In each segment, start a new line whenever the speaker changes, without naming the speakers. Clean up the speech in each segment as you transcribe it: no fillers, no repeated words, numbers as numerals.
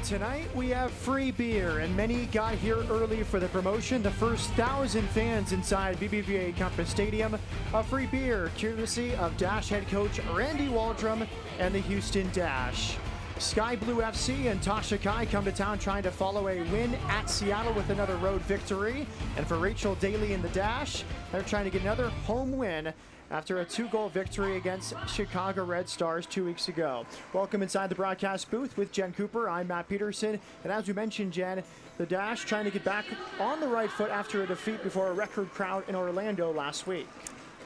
Tonight we have free beer, and many got here early for the promotion. The first 1,000 fans inside BBVA Compass Stadium. A free beer courtesy of Dash head coach Randy Waldrum and the Houston Dash. Sky Blue FC and Tasha Kai come to town trying to follow a win at Seattle with another road victory. And for Rachel Daly and the Dash, they're trying to get another home win after a 2-goal victory against Chicago Red Stars 2 weeks ago. Welcome inside the broadcast booth with Jen Cooper. I'm Matt Peterson. And as we mentioned, Jen, the Dash trying to get back on the right foot after a defeat before a record crowd in Orlando last week.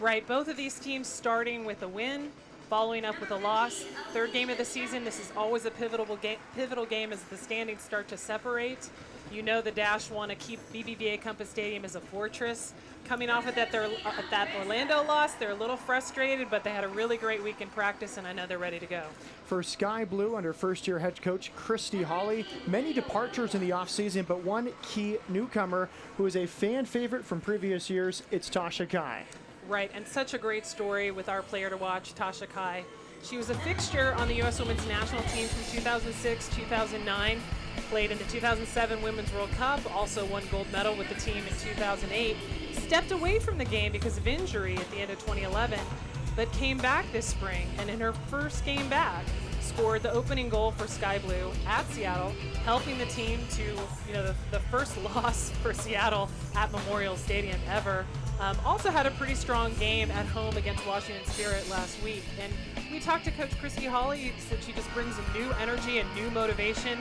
Right, both of these teams starting with a win, following up with a loss. Third game of the season, this is always a pivotal game as the standings start to separate. You know the Dash want to keep BBVA Compass Stadium as a fortress. Coming off of that Orlando loss, they're a little frustrated, but they had a really great week in practice, and I know they're ready to go.
For Sky Blue, under first-year head coach Christy Hawley, many departures in the offseason, but one key newcomer who is a fan favorite from previous years, it's Tasha Kai.
Right, and such a great story with our player to watch, Tasha Kai. She was a fixture on the U.S. Women's National Team from 2006, 2009, played in the 2007 Women's World Cup, also won gold medal with the team in 2008, stepped away from the game because of injury at the end of 2011, but came back this spring, and in her first game back, scored the opening goal for Sky Blue at Seattle, helping the team to, the first loss for Seattle at Memorial Stadium ever. Also had a pretty strong game at home against Washington Spirit last week. And we talked to Coach Christy Hawley, said she just brings a new energy and new motivation.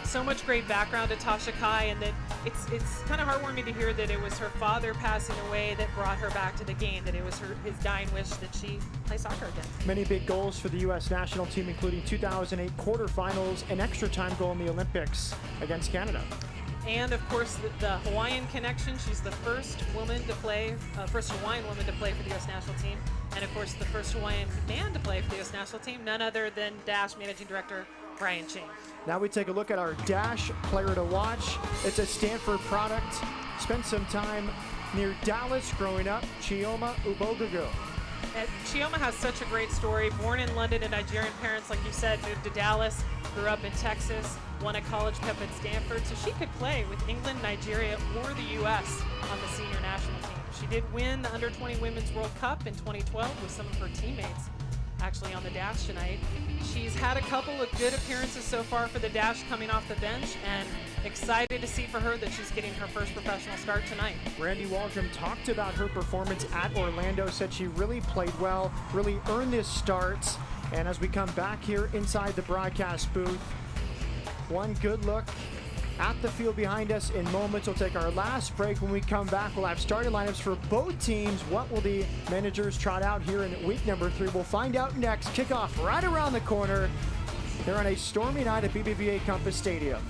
So much great background to Tasha Kai, and that it's kind of heartwarming to hear that it was her father passing away that brought her back to the game, that it was his dying wish that she play soccer again.
Many big goals for the U.S. national team, including 2008 quarterfinals, an extra time goal in the Olympics against Canada.
And of course, the Hawaiian connection. She's the first Hawaiian woman to play for the U.S. national team. And of course, the first Hawaiian man to play for the U.S. national team, none other than Dash Managing Director Brian Ching.
Now we take a look at our Dash player to watch. It's a Stanford product. Spent some time near Dallas growing up, Chioma Ubogago.
And Chioma has such a great story. Born in London to Nigerian parents, like you said, moved to Dallas, grew up in Texas, won a college cup at Stanford, so she could play with England, Nigeria, or the U.S. on the senior national team. She did win the Under-20 Women's World Cup in 2012 with some of her teammates actually on the Dash tonight. She's had a couple of good appearances so far for the Dash coming off the bench, and excited to see for her that she's getting her first professional start tonight.
Randy Waldrum talked about her performance at Orlando, said she really played well, really earned this start. And as we come back here inside the broadcast booth, one good look at the field behind us in moments. We'll take our last break. When we come back, we'll have starting lineups for both teams. What will the managers trot out here in week number 3? We'll find out next. Kickoff right around the corner. They're on a stormy night at BBVA Compass Stadium.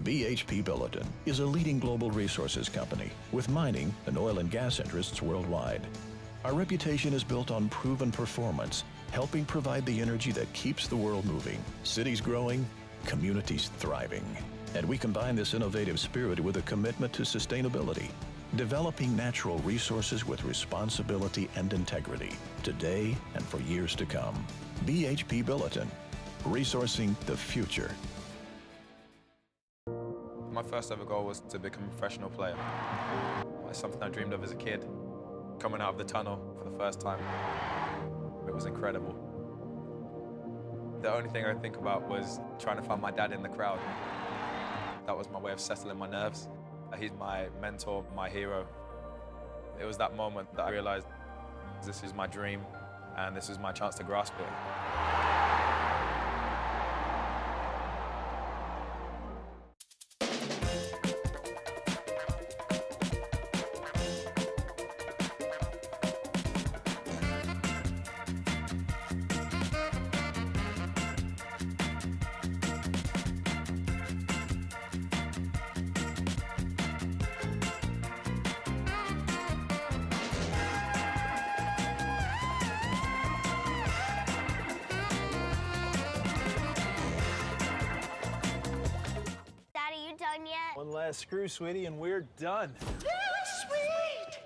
BHP Billiton is a leading global resources company with mining and oil and gas interests worldwide. Our reputation is built on proven performance, helping provide the energy that keeps the world moving, cities growing, communities thriving. And we combine this innovative spirit with a commitment to sustainability, developing natural resources with responsibility and integrity, today and for years to come. BHP Billiton, resourcing the future.
My first ever goal was to become a professional player. It's something I dreamed of as a kid. Coming out of the tunnel for the first time, it was incredible. The only thing I think about was trying to find my dad in the crowd. That was my way of settling my nerves. He's my mentor, my hero. It was that moment that I realized this is my dream and this is my chance to grasp it.
Screw, sweetie, and we're done.
Sweet!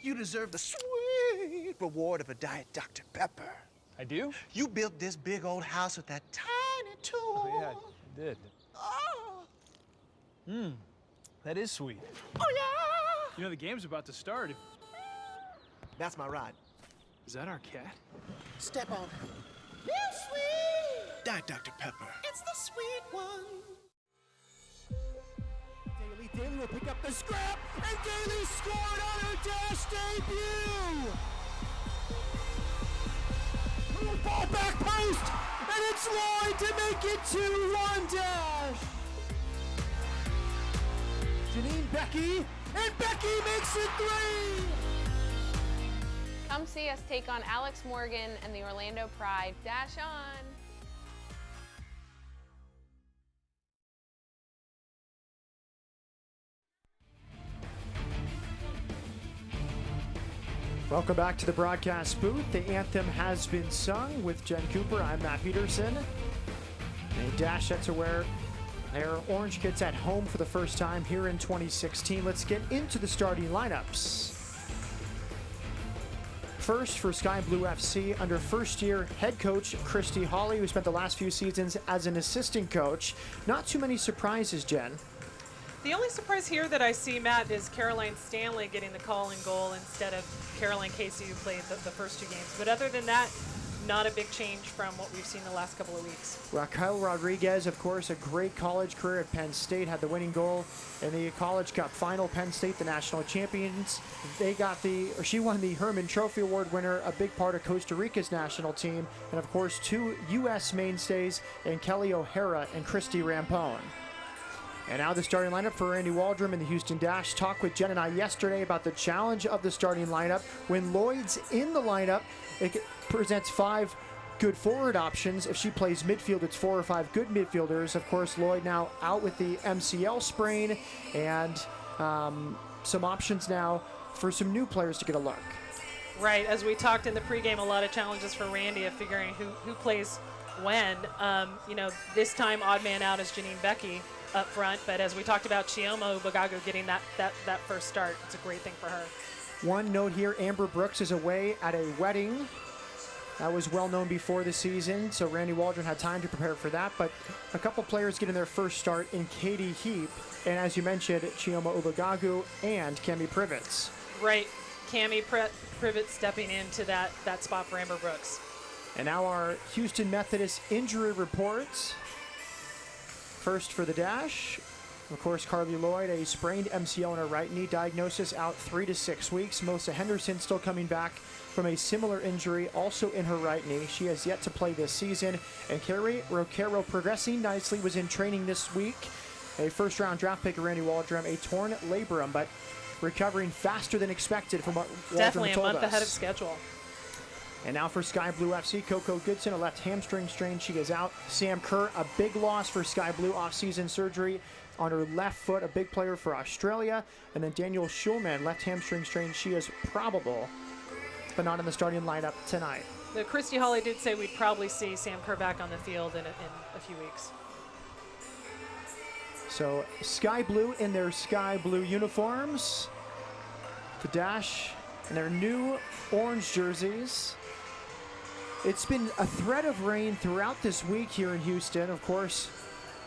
You deserve the sweet reward of a Diet Dr. Pepper.
I do?
You built this big old house with that tiny tool.
Oh, yeah, I did.
Oh.
That is sweet.
Oh, yeah!
You know, the game's about to start.
That's my ride.
Is that our cat?
Step on it. You sweet! Diet Dr. Pepper. It's the sweet one.
Daly will pick up the scrap, and Daly scored on her dash debut! Ball back post, and it's Lloyd to make it 2-1 dash! Janine Becky, and Becky makes it 3!
Come see us take on Alex Morgan and the Orlando Pride. Dash on!
Welcome back to the broadcast booth. The anthem has been sung with Jen Cooper. I'm Matt Peterson. A dash sets are where their Orange Kids at home for the first time here in 2016. Let's get into the starting lineups. First for Sky Blue FC, under first-year head coach Christy Hawley, who spent the last few seasons as an assistant coach. Not too many surprises, Jen.
The only surprise here that I see, Matt, is Caroline Stanley getting the call and goal instead of Caroline Casey, who played the first two games. But other than that, not a big change from what we've seen the last couple of weeks.
Raquel Rodriguez, of course, a great college career at Penn State, had the winning goal in the College Cup final. Penn State, the national champions. She won the Herman Trophy Award winner, a big part of Costa Rica's national team, and of course, two U.S. mainstays in Kelly O'Hara and Christy Rampone. And now the starting lineup for Randy Waldrum and the Houston Dash. Talked with Jen and I yesterday about the challenge of the starting lineup. When Lloyd's in the lineup, it presents 5 good forward options. If she plays midfield, it's 4 or 5 good midfielders. Of course, Lloyd now out with the MCL sprain, and some options now for some new players to get a look.
Right, as we talked in the pregame, a lot of challenges for Randy of figuring who plays when. This time odd man out is Janine Becky up front, but as we talked about, Chioma Ubagagu getting that first start. It's a great thing for her.
One note here, Amber Brooks is away at a wedding. That was well known before the season, so Randy Waldron had time to prepare for that, but a couple players getting their first start in Katie Heap, and as you mentioned, Chioma Ubagagu and Cami Privets. Right,
Cami Privets stepping into that spot for Amber Brooks.
And now our Houston Methodist injury reports. First for the Dash, of course, Carly Lloyd, a sprained MCL in her right knee, diagnosis out 3 to 6 weeks. Melissa Henderson still coming back from a similar injury, also in her right knee. She has yet to play this season. And Carrie Roquero progressing nicely, was in training this week. A first-round draft pick of Randy Waldrum, a torn labrum, but recovering faster than expected from what Waldrum
Definitely
told us.
a month ahead of schedule.
And now for Sky Blue FC, Coco Goodson, a left hamstring strain. She is out. Sam Kerr, a big loss for Sky Blue, off-season surgery on her left foot, a big player for Australia. And then Daniel Schulman, left hamstring strain. She is probable, but not in the starting lineup tonight.
The Christy Hawley did say we'd probably see Sam Kerr back on the field in a few weeks.
So Sky Blue in their Sky Blue uniforms. The Dash in their new orange jerseys. It's been a threat of rain throughout this week here in Houston. Of course,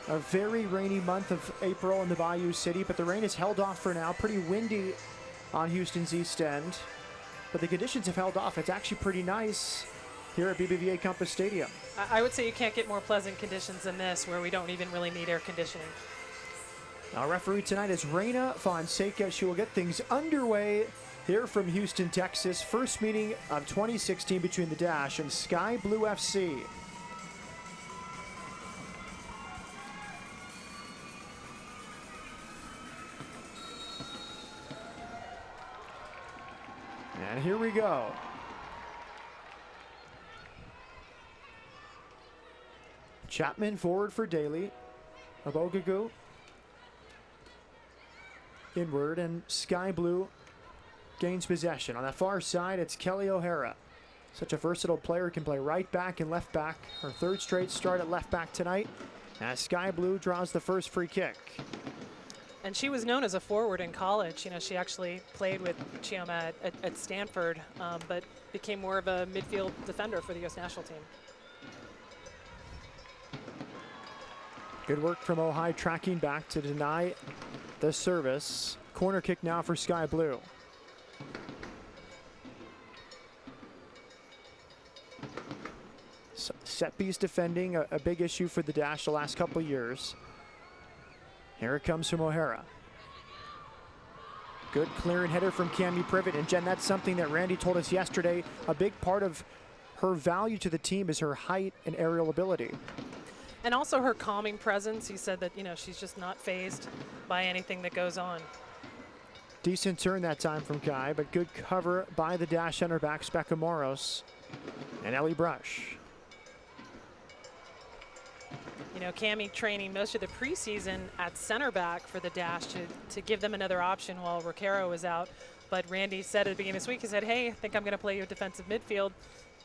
a very rainy month of April in the Bayou City, but the rain is held off for now. Pretty windy on Houston's East End, but the conditions have held off. It's actually pretty nice here at BBVA Compass Stadium.
I would say you can't get more pleasant conditions than this, where we don't even really need air conditioning.
Our referee tonight is Reina Fonseca. She will get things underway here from Houston, Texas. First meeting of 2016 between the Dash and Sky Blue FC. And here we go. Chapman forward for Daly. Abogagu inward, and Sky Blue gains possession. On that far side, it's Kelly O'Hara. Such a versatile player, can play right back and left back. Her third straight start at left back tonight, as Sky Blue draws the first free kick.
And she was known as a forward in college. You know, she actually played with Chioma at Stanford, but became more of a midfield defender for the U.S. national team.
Good work from Ojai, tracking back to deny the service. Corner kick now for Sky Blue. Set piece defending, a big issue for the Dash the last couple years. Here it comes from O'Hara. Good clearing header from Cami Privet. And Jen, that's something that Randy told us yesterday. A big part of her value to the team is her height and aerial ability.
And also her calming presence. He said that, you know, she's just not fazed by anything that goes on.
Decent turn that time from Kai, but good cover by the Dash center backs Becca Moros and Ellie Brush.
You know, Cami training most of the preseason at center back for the Dash to give them another option while Roquero was out. But Randy said at the beginning of this week, he said, hey, I think I'm going to play you defensive midfield.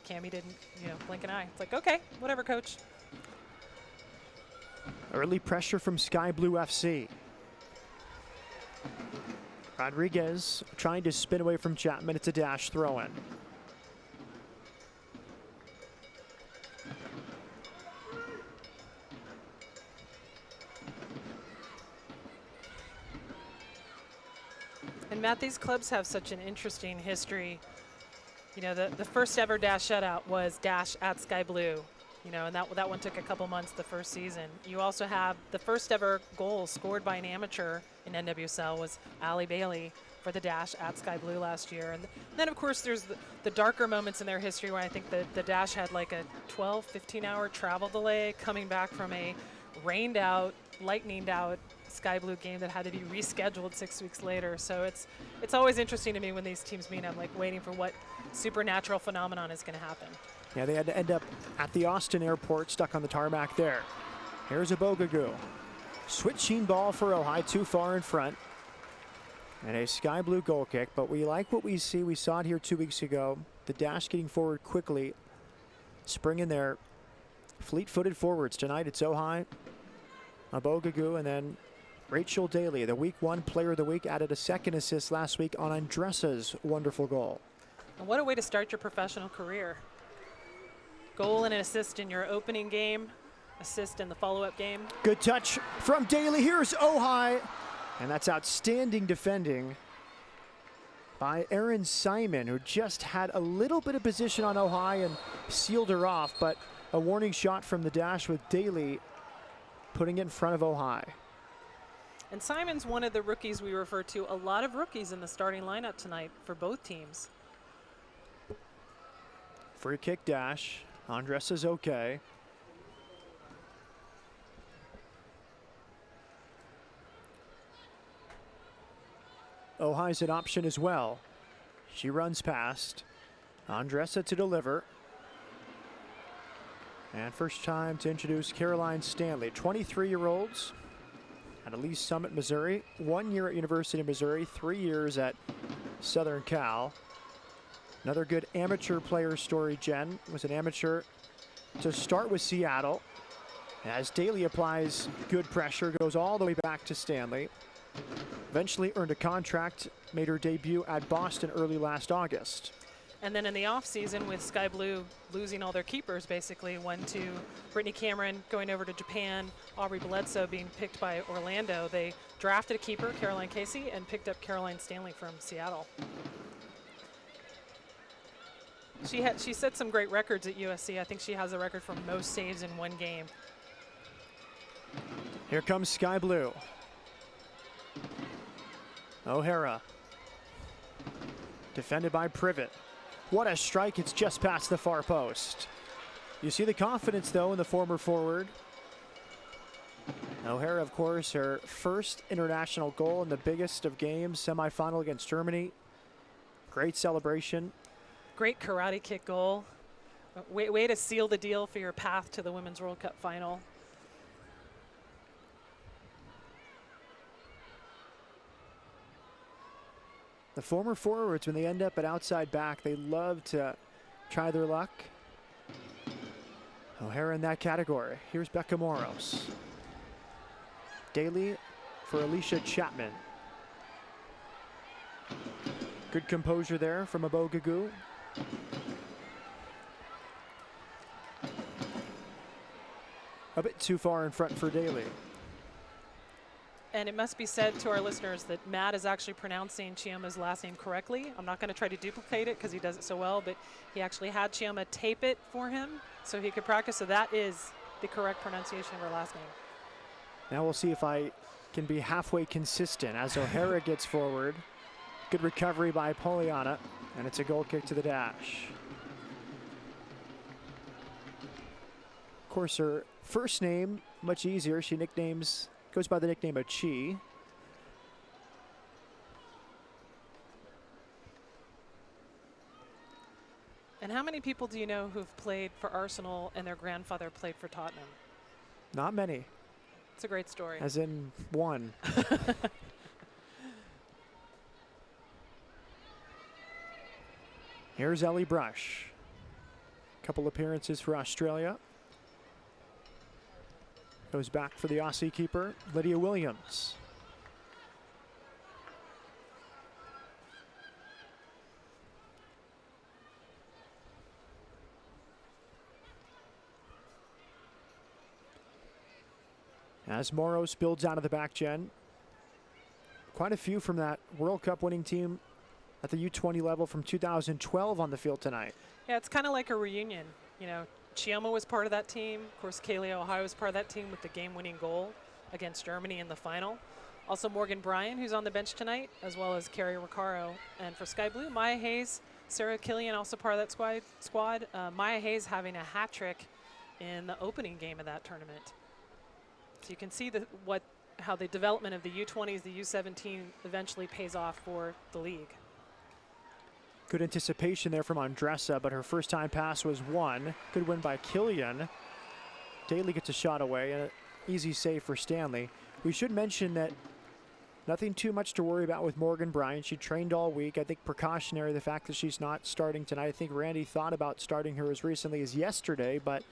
Cami didn't, you know, blink an eye. It's like, okay, whatever, coach.
Early pressure from Sky Blue FC. Rodriguez trying to spin away from Chapman. It's a Dash throw-in.
And Matt, these clubs have such an interesting history. You know, the first ever Dash shutout was Dash at Sky Blue. You know, and that one took a couple months the first season. You also have the first ever goal scored by an amateur in NWSL was Allie Bailey for the Dash at Sky Blue last year. And then, of course, there's the darker moments in their history where I think the Dash had like a 12, 15-hour travel delay coming back from a rained out, lightninged out Sky Blue game that had to be rescheduled 6 weeks later. So it's always interesting to me when these teams meet. I'm like waiting for what supernatural phenomenon is going to happen.
Yeah, they had to end up at the Austin airport, stuck on the tarmac there. Here's a Bogagoo. Switching ball for Ojai, too far in front. And a Sky Blue goal kick, but we like what we see. We saw it here 2 weeks ago. The Dash getting forward quickly. Spring in there. Fleet-footed forwards. Tonight it's Ojai, a Bogagoo, and then Rachel Daly, the Week 1 Player of the Week, added a second assist last week on Andressa's wonderful goal.
And what a way to start your professional career. Goal and an assist in your opening game, assist in the follow-up game.
Good touch from Daly. Here's Ojai. And that's outstanding defending by Erin Simon, who just had a little bit of position on Ojai and sealed her off. But a warning shot from the Dash with Daly putting it in front of Ojai.
And Simon's one of the rookies we refer to. A lot of rookies in the starting lineup tonight for both teams.
Free kick Dash. Andressa's okay. Ojai's an option as well. She runs past. Andressa to deliver. And first time to introduce Caroline Stanley. 23-year-olds at Elise Summit, Missouri. 1 year at University of Missouri, 3 years at Southern Cal. Another good amateur player story, Jen. Was an amateur to start with Seattle. As Daly applies good pressure, goes all the way back to Stanley. Eventually earned a contract, made her debut at Boston early last August.
And then in the offseason with Sky Blue losing all their keepers, basically, went to Brittany Cameron going over to Japan, Aubrey Bledsoe being picked by Orlando. They drafted a keeper, Caroline Casey, and picked up Caroline Stanley from Seattle. She set some great records at USC. I think she has a record for most saves in one game.
Here comes Sky Blue. O'Hara. Defended by Privet. What a strike, it's just past the far post. You see the confidence though in the former forward. O'Hara, of course, her first international goal in the biggest of games, semifinal against Germany. Great celebration.
Great karate kick goal. Way to seal the deal for your path to the Women's World Cup final.
The former forwards, when they end up at outside back, they love to try their luck. O'Hara in that category. Here's Becca Moros. Daly for Alicia Chapman. Good composure there from Abogugu. A bit too far in front for Daly.
And it must be said to our listeners that Matt is actually pronouncing Chiyoma's last name correctly. I'm not going to try to duplicate it because he does it so well, but he actually had Chiyoma tape it for him so he could practice. So that is the correct pronunciation of her last name.
Now we'll see if I can be halfway consistent as O'Hara gets forward. Good recovery by Poliana, and it's a goal kick to the dash. Of course, her first name, much easier. She goes by the nickname of Chi.
And how many people do you know who've played for Arsenal and their grandfather played for Tottenham?
Not many.
It's a great story.
As in one. Here's Ellie Brush. Couple appearances for Australia. Goes back for the Aussie keeper, Lydia Williams. As Moros builds out of the back gen. Quite a few from that World Cup winning team at the U20 level from 2012 on the field tonight.
Yeah, it's kind of like a reunion. You know, Chiyoma was part of that team. Of course, Kaylee Ohio was part of that team with the game-winning goal against Germany in the final. Also Morgan Bryan, who's on the bench tonight, as well as Carrie Recaro. And for Sky Blue, Maya Hayes, Sarah Killian, also part of that squad. Maya Hayes having a hat trick in the opening game of that tournament. So you can see how the development of the U20s, the U17 eventually pays off for the league.
Good anticipation there from Andressa, but her first time pass was one. Good win by Killian. Daly gets a shot away, and an easy save for Stanley. We should mention that nothing too much to worry about with Morgan Bryan. She trained all week. I think precautionary, the fact that she's not starting tonight. I think Randy thought about starting her as recently as yesterday, but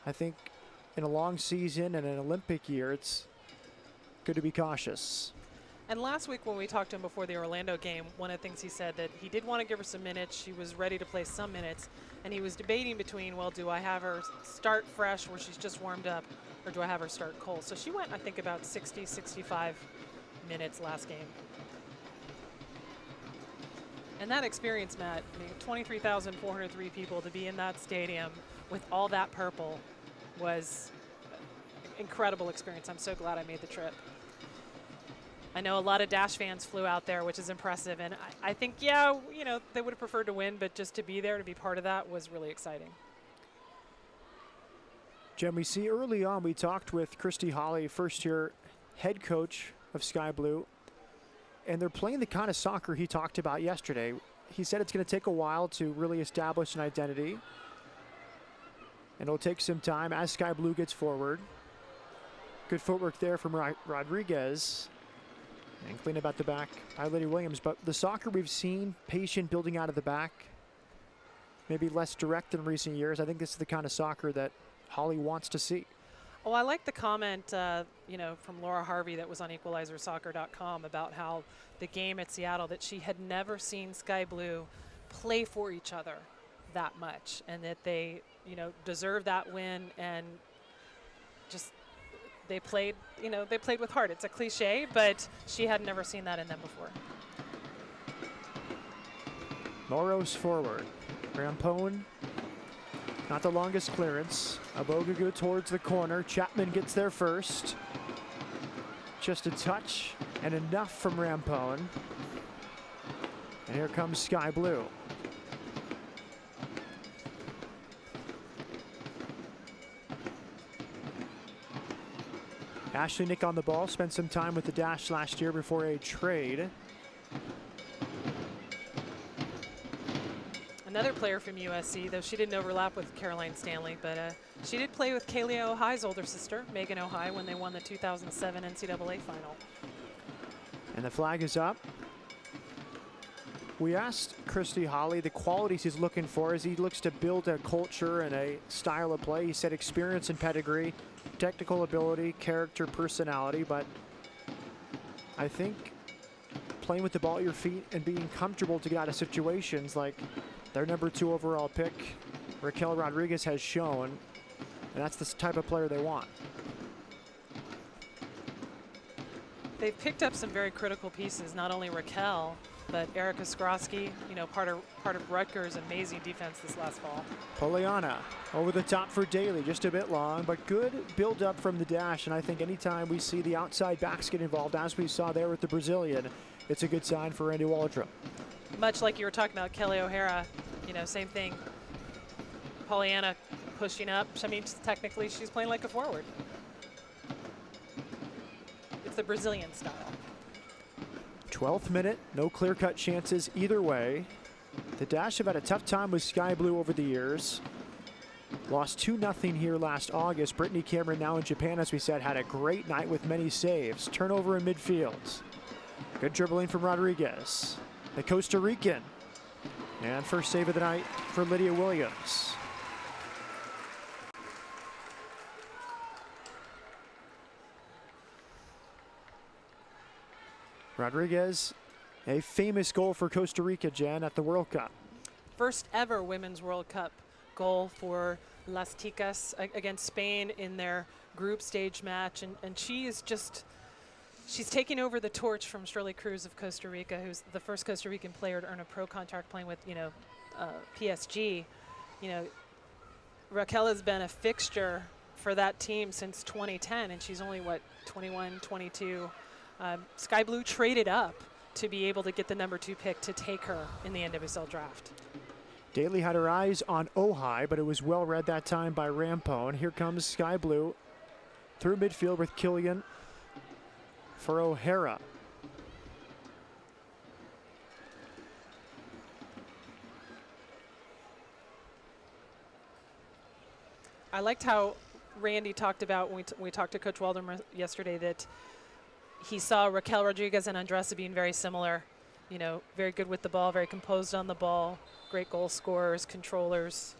I think in a long season and an Olympic year, it's good to be cautious.
And last week when we talked to him before the Orlando game, one of the things he said that he did want to give her some minutes. She was ready to play some minutes. And he was debating between, well, do I have her start fresh where she's just warmed up, or do I have her start cold? So she went, I think, about 60, 65 minutes last game. And that experience, Matt, I mean, 23,403 people to be in that stadium with all that purple was an incredible experience. I'm so glad I made the trip. I know a lot of Dash fans flew out there, which is impressive. And I think, yeah, you know, they would have preferred to win, but just to be there, to be part of that was really exciting.
Jen, we see early on, we talked with Christy Holly, first-year head coach of Sky Blue, and they're playing the kind of soccer he talked about yesterday. He said it's going to take a while to really establish an identity, and it'll take some time as Sky Blue gets forward. Good footwork there from Rodriguez. And clean up at the back by Lydia Williams. But the soccer we've seen, patient building out of the back, maybe less direct in recent years. I think this is the kind of soccer that Holly wants to see.
Oh, I like the comment, you know, from Laura Harvey that was on equalizersoccer.com about how the game at Seattle, that she had never seen Sky Blue play for each other that much, and that they, you know, deserve that win, and just they played, you know, they played with heart. It's a cliche, but she had never seen that in them before.
Moros forward. Rampone, not the longest clearance. Abogugu towards the corner. Chapman gets there first. Just a touch and enough from Rampone. And here comes Sky Blue. Ashley Nick on the ball, spent some time with the Dash last year before a trade.
Another player from USC, though she didn't overlap with Caroline Stanley, but she did play with Kaylee Ohai's older sister, Megan Ohai, when they won the 2007 NCAA final.
And the flag is up. We asked Christy Holly the qualities he's looking for as he looks to build a culture and a style of play. He said experience and pedigree, technical ability, character, personality, but I think playing with the ball at your feet and being comfortable to get out of situations like their number 2 overall pick, Raquel Rodriguez, has shown, and that's the type of player they want.
They've picked up some very critical pieces, not only Raquel, but Erica Skrosky, you know, part of Rutgers' amazing defense this last fall.
Poliana over the top for Daly, just a bit long, but good build up from the dash. And I think anytime we see the outside backs get involved, as we saw there with the Brazilian, it's a good sign for Randy Waldrum.
Much like you were talking about Kelly O'Hara, you know, same thing. Poliana pushing up. I mean, technically she's playing like a forward. It's the Brazilian style.
12th minute, no clear-cut chances either way. The Dash have had a tough time with Sky Blue over the years. Lost 2-0 here last August. Brittany Cameron, now in Japan, as we said, had a great night with many saves. Turnover in midfield. Good dribbling from Rodriguez, the Costa Rican. And first save of the night for Lydia Williams. Rodriguez, a famous goal for Costa Rica, Jen, at the World Cup.
First ever Women's World Cup goal for Las Ticas against Spain in their group stage match. And she is just, she's taking over the torch from Shirley Cruz of Costa Rica, who's the first Costa Rican player to earn a pro contract playing with, you know, PSG. You know, Raquel has been a fixture for that team since 2010, and she's only, what, 21, 22. Sky Blue traded up to be able to get the number 2 pick to take her in the NWSL draft.
Daly had her eyes on Ojai, but it was well read that time by Rampone. Here comes Sky Blue through midfield with Killian for O'Hara.
I liked how Randy talked about when we talked to Coach Waldron yesterday that he saw Raquel Rodriguez and Andressa being very similar. You know, very good with the ball, very composed on the ball, great goal scorers, controllers.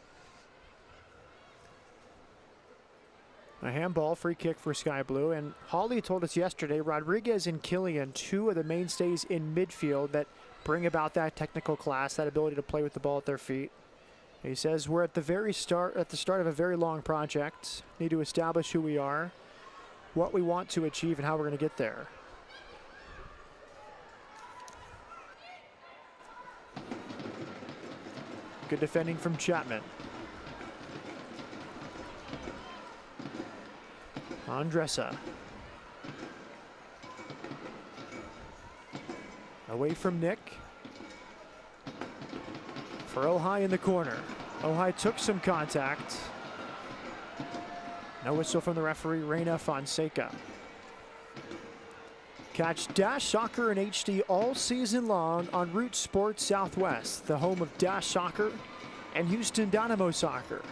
A handball, free kick for Sky Blue. And Holly told us yesterday, Rodriguez and Killian, 2 of the mainstays in midfield that bring about that technical class, that ability to play with the ball at their feet. He says we're at the start of a very long project. Need to establish who we are, what we want to achieve, and how we're going to get there. Good defending from Chapman. Andressa. Away from Nick. For Ojai in the corner. Ojai took some contact. No whistle from the referee, Reina Fonseca. Catch Dash Soccer in HD all season long on Root Sports Southwest, the home of Dash Soccer and Houston Dynamo Soccer.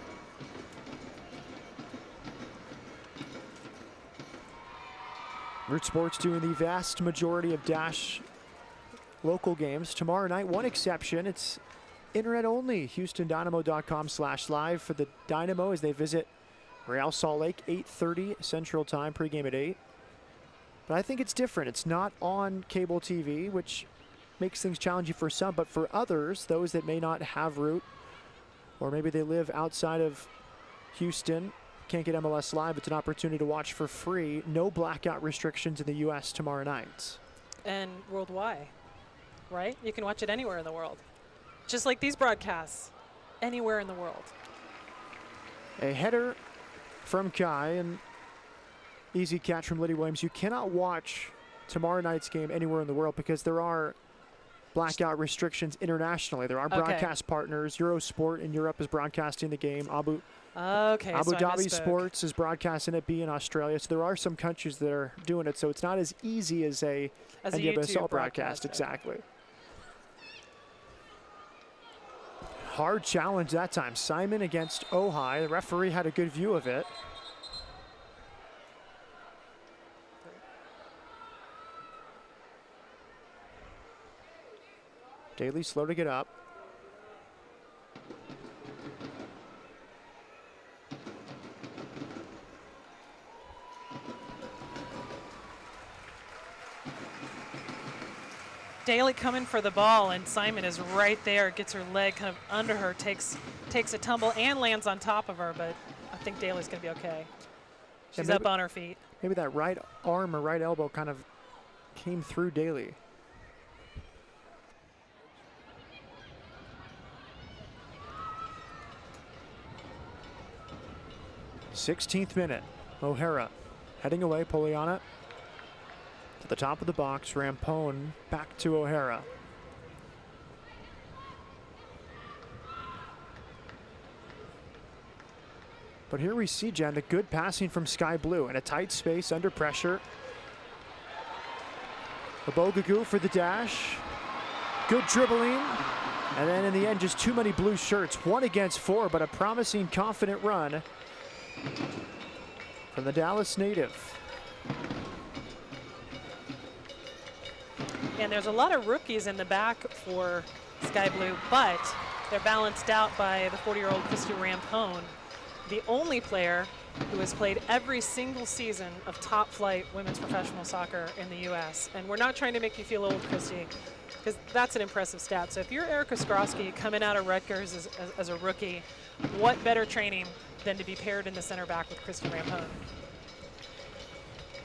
Root Sports doing the vast majority of Dash local games. Tomorrow night, one exception, it's internet only, HoustonDynamo.com/live for the Dynamo as they visit Real Salt Lake, 8:30 Central Time, pregame at 8. But I think it's different. It's not on cable TV, which makes things challenging for some, but for others, those that may not have Root, or maybe they live outside of Houston, can't get MLS Live, it's an opportunity to watch for free. No blackout restrictions in the U.S. tomorrow night.
And worldwide, right? You can watch it anywhere in the world. Just like these broadcasts, anywhere in the world.
A header from Kai and easy catch from Lydia Williams. You cannot watch tomorrow night's game anywhere in the world because there are blackout restrictions internationally. There are broadcast partners. Eurosport in Europe is broadcasting the game. Abu Dhabi Sports is broadcasting it. B in Australia. So there are some countries that are doing it. So it's not as easy as a NWSL broadcast. Exactly. Hard challenge that time. Simon against Ojai. The referee had a good view of it. Daly slow to get up.
Daly coming for the ball, and Simon is right there, gets her leg kind of under her, takes a tumble and lands on top of her, but I think Daly's going to be okay. She's up on her feet.
Maybe that right arm or right elbow kind of came through Daly. th minute. O'Hara heading away. Poliana to the top of the box. Rampone back to O'Hara. But here we see, Jen, the good passing from Sky Blue in a tight space under pressure. Abogugu for the dash. Good dribbling. And then in the end, just too many blue shirts. 1 against 4, but a promising, confident run from the Dallas native.
And there's a lot of rookies in the back for Sky Blue, but they're balanced out by the 40-year-old Christy Rampone, the only player who has played every single season of top-flight women's professional soccer in the U.S. And we're not trying to make you feel old, Christy, because that's an impressive stat. So if you're Erica Skrosky coming out of Rutgers as a rookie, what better training than to be paired in the center back with Christy Rampone?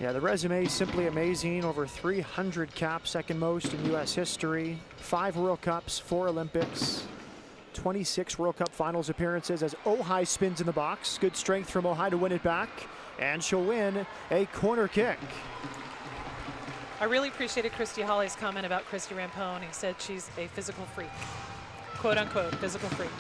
Yeah, the resume is simply amazing. Over 300 caps, second most in U.S. history. 5 World Cups, 4 Olympics, 26 World Cup Finals appearances as Ojai spins in the box. Good strength from Ojai to win it back, and she'll win a corner kick.
I really appreciated Christy Hawley's comment about Christy Rampone. He said she's a physical freak, quote unquote, physical freak.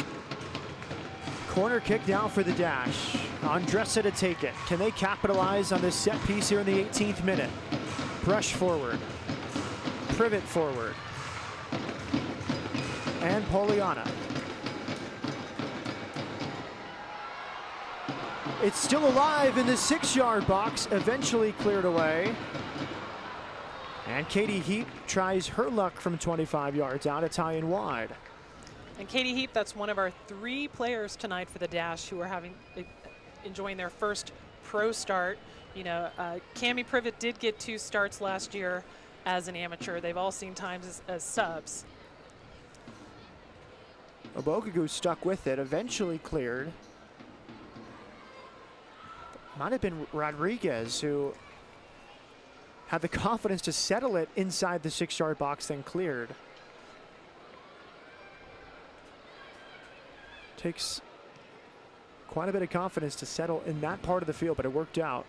Corner kick down for the dash. Andressa to take it. Can they capitalize on this set piece here in the 18th minute? Brush forward. Privet forward. And Poliana. It's still alive in the 6-yard box, eventually cleared away. And Katie Heap tries her luck from 25 yards out, Italian wide.
And Katie Heap, that's one of our 3 players tonight for the Dash who are enjoying their first pro start. You know, Cammie Privet did get 2 starts last year as an amateur. They've all seen times as subs.
Abogugu stuck with it, eventually cleared. Might have been Rodriguez who had the confidence to settle it inside the 6-yard box, then cleared. Takes quite a bit of confidence to settle in that part of the field, but it worked out.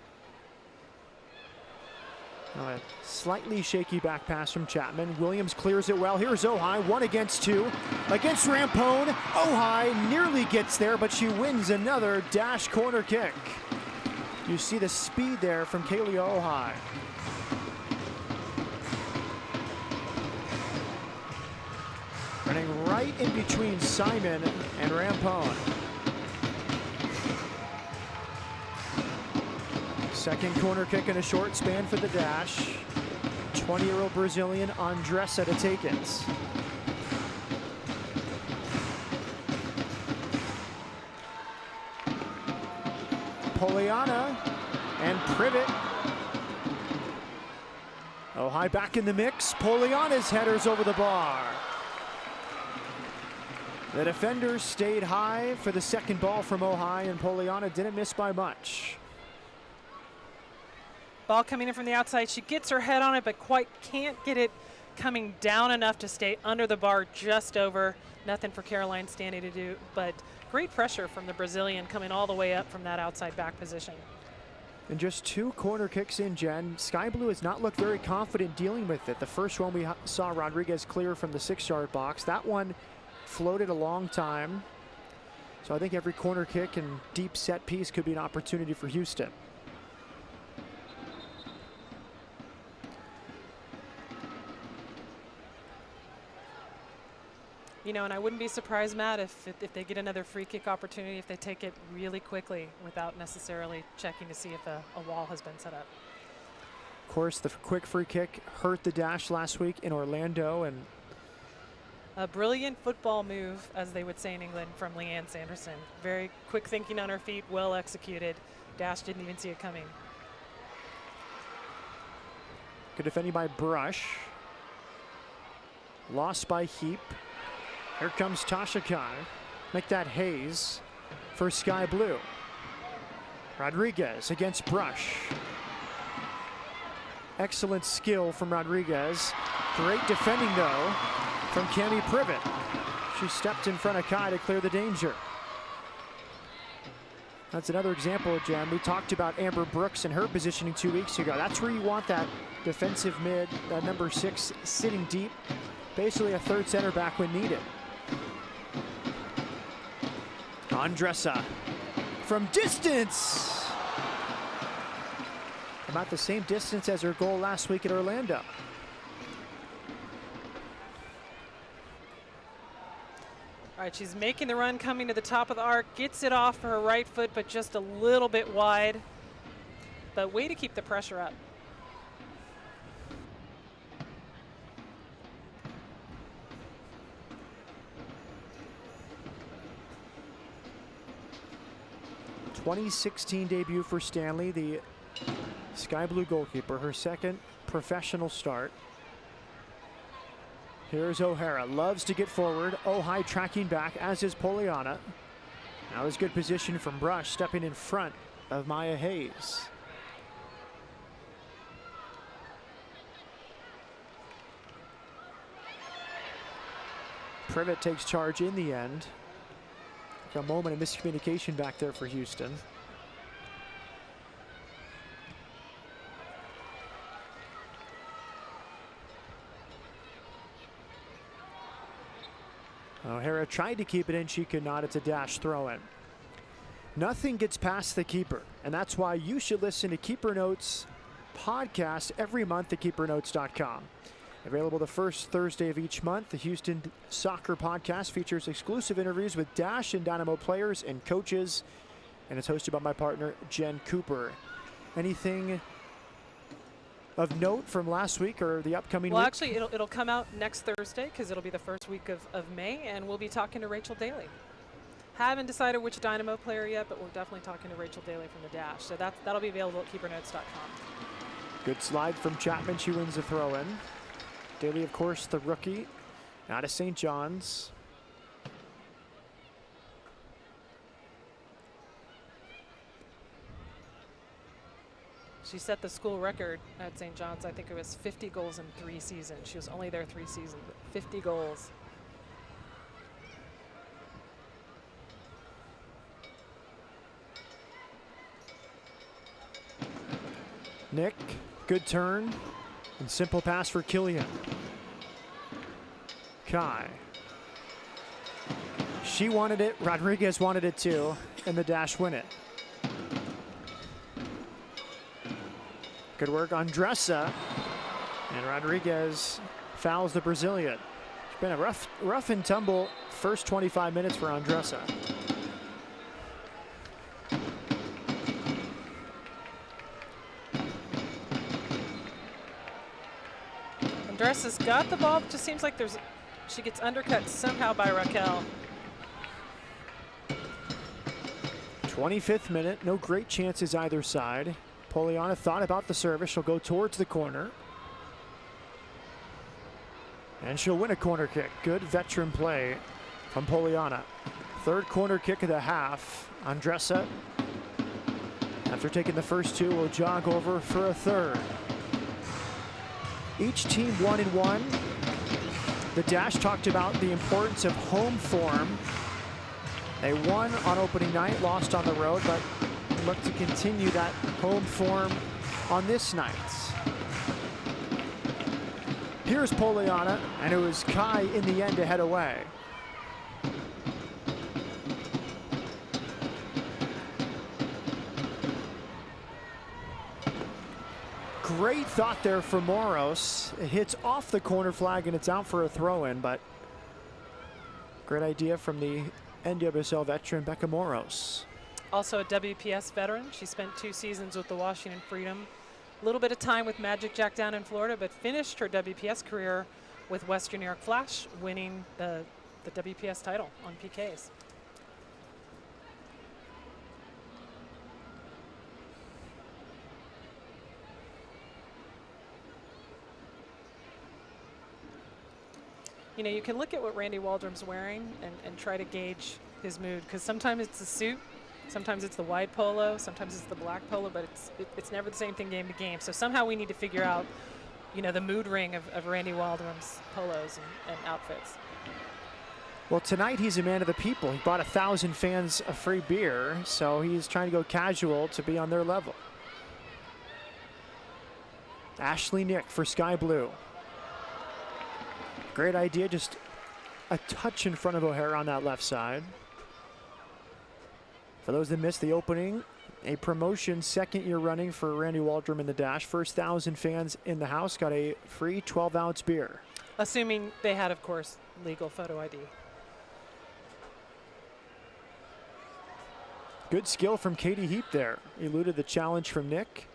Now a slightly shaky back pass from Chapman. Williams clears it well. Here's Ojai, 1 against 2. Against Rampone. Ojai nearly gets there, but she wins another dash corner kick. You see the speed there from Kaylee Ojai. Running right in between Simon and Rampone. Second corner kick in a short span for the dash. 20-year-old Brazilian Andressa to take it. Poliana and Privet. Ojai back in the mix. Poliana's headers over the bar. The defenders stayed high for the second ball from Ojai, and Poliana didn't miss by much.
Ball coming in from the outside. She gets her head on it, but quite can't get it coming down enough to stay under the bar, just over. Nothing for Caroline Stanley to do, but great pressure from the Brazilian coming all the way up from that outside back position.
And just 2 corner kicks in, Jen. Sky Blue has not looked very confident dealing with it. The first one we saw Rodriguez clear from the 6-yard box. That one floated a long time. So I think every corner kick and deep set piece could be an opportunity for Houston.
You know, and I wouldn't be surprised, Matt, if they get another free kick opportunity, if they take it really quickly without necessarily checking to see if a wall has been set up.
Of course, the quick free kick hurt the Dash last week in Orlando, and
a brilliant football move, as they would say in England, from Leanne Sanderson. Very quick thinking on her feet, well executed. Dash didn't even see it coming.
Good defending by Brush. Lost by Heap. Here comes Tasha Kai. Make that Hayes for Sky Blue. Rodriguez against Brush. Excellent skill from Rodriguez. Great defending though from Cami Privet. She stepped in front of Kai to clear the danger. That's another example, Jen. We talked about Amber Brooks and her positioning 2 weeks ago. That's where you want that defensive mid, that number 6 sitting deep. Basically a third center back when needed. Andressa from distance. About the same distance as her goal last week at Orlando.
All right, she's making the run, coming to the top of the arc, gets it off her right foot, but just a little bit wide. But way to keep the pressure up.
'16 debut for Stanley, the Sky Blue goalkeeper, her second professional start. Here's O'Hara, loves to get forward. Ojai tracking back, as is Poliana. Now is good position from Brush, stepping in front of Maya Hayes. Privet takes charge in the end. A moment of miscommunication back there for Houston. O'Hara tried to keep it in, she could not. It's a dash throw in. Nothing gets past the keeper, and that's why you should listen to Keeper Notes podcast every month at keepernotes.com. Available the first Thursday of each month, the Houston Soccer Podcast features exclusive interviews with Dash and Dynamo players and coaches, and it's hosted by my partner, Jen Cooper. Anything of note from last week or the upcoming
Well,
week?
actually, it'll come out next Thursday because it'll be the first week of May, and we'll be talking to Rachel Daly. Haven't decided which Dynamo player yet, but we're definitely talking to Rachel Daly from the Dash. So that'll be available at keepernotes.com.
Good slide from Chapman. She wins the throw-in. Daly, of course, the rookie out of St. John's.
She set the school record at St. John's. I think it was 50 goals in 3 seasons. She was only there 3 seasons, but 50 goals.
Nick, good turn. And simple pass for Killian. Kai. She wanted it, Rodriguez wanted it too, and the Dash win it. Good work on Dressa, and Rodriguez fouls the Brazilian. It's been a rough and tumble first 25 minutes for Andressa.
Andressa's got the ball, but just seems like she gets undercut somehow by Raquel.
25th minute, no great chances either side. Poliana thought about the service. She'll go towards the corner. And she'll win a corner kick. Good veteran play from Poliana. Third corner kick of the half. Andressa, after taking the first 2, will jog over for a third. Each team 1-1. The Dash talked about the importance of home form. They won on opening night, lost on the road, but look to continue that home form on this night. Here's Poliana, and it was Kai in the end to head away. Great thought there for Moros. It hits off the corner flag and it's out for a throw-in, but great idea from the NWSL veteran Becca Moros.
Also a WPS veteran. She spent 2 seasons with the Washington Freedom. A little bit of time with Magic Jack down in Florida, but finished her WPS career with Western New York Flash, winning the WPS title on PKs. you know, you can look at what Randy Waldrom's wearing and try to gauge his mood, because sometimes it's the suit, sometimes it's the white polo, sometimes it's the black polo, but it's never the same thing game to game. So somehow we need to figure out, you know, the mood ring of Randy Waldrom's polos and outfits.
Well, tonight he's a man of the people. He bought 1,000 fans a free beer, so he's trying to go casual to be on their level. Ashley Nick for Sky Blue. Great idea, just a touch in front of O'Hara on that left side. For those that missed the opening, a promotion, second year running for Randy Waldrom in the Dash. First 1,000 fans in the house got a free 12-ounce beer.
Assuming they had, of course, legal photo ID.
Good skill from Katie Heap there. Eluded the challenge from Nick.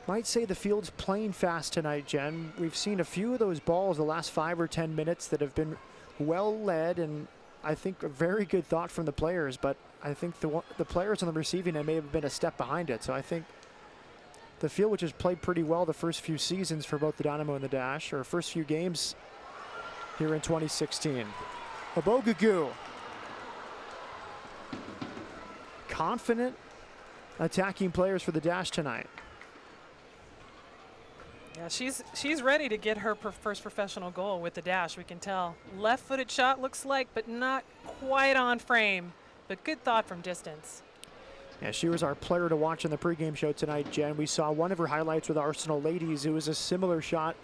Might say the field's playing fast tonight, Jen. We've seen a few of those balls the last 5 or 10 minutes that have been well led, and I think a very good thought from the players, but I think the players on the receiving end may have been a step behind it. So I think the field, which has played pretty well the first few seasons for both the Dynamo and the Dash, or first few games here in 2016. Abogugu. Confident attacking players for the Dash tonight.
Yeah, she's ready to get her first professional goal with the Dash, we can tell. Left-footed shot looks like, but not quite on frame, but good thought from distance.
Yeah, she was our player to watch in the pregame show tonight, Jen. We saw one of her highlights with Arsenal ladies. It was a similar shot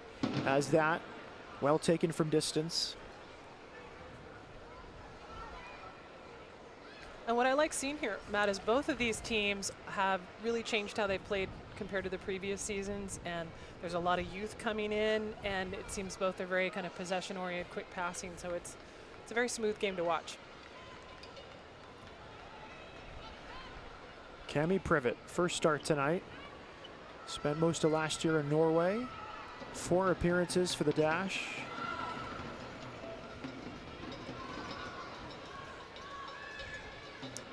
as that, well taken from distance.
And what I like seeing here, Matt, is both of these teams have really changed how they played compared to the previous seasons, and there's a lot of youth coming in, and it seems both are very kind of possession-oriented, quick passing, so it's a very smooth game to watch.
Cami Privet, first start tonight. Spent most of last year in Norway. 4 appearances for the Dash.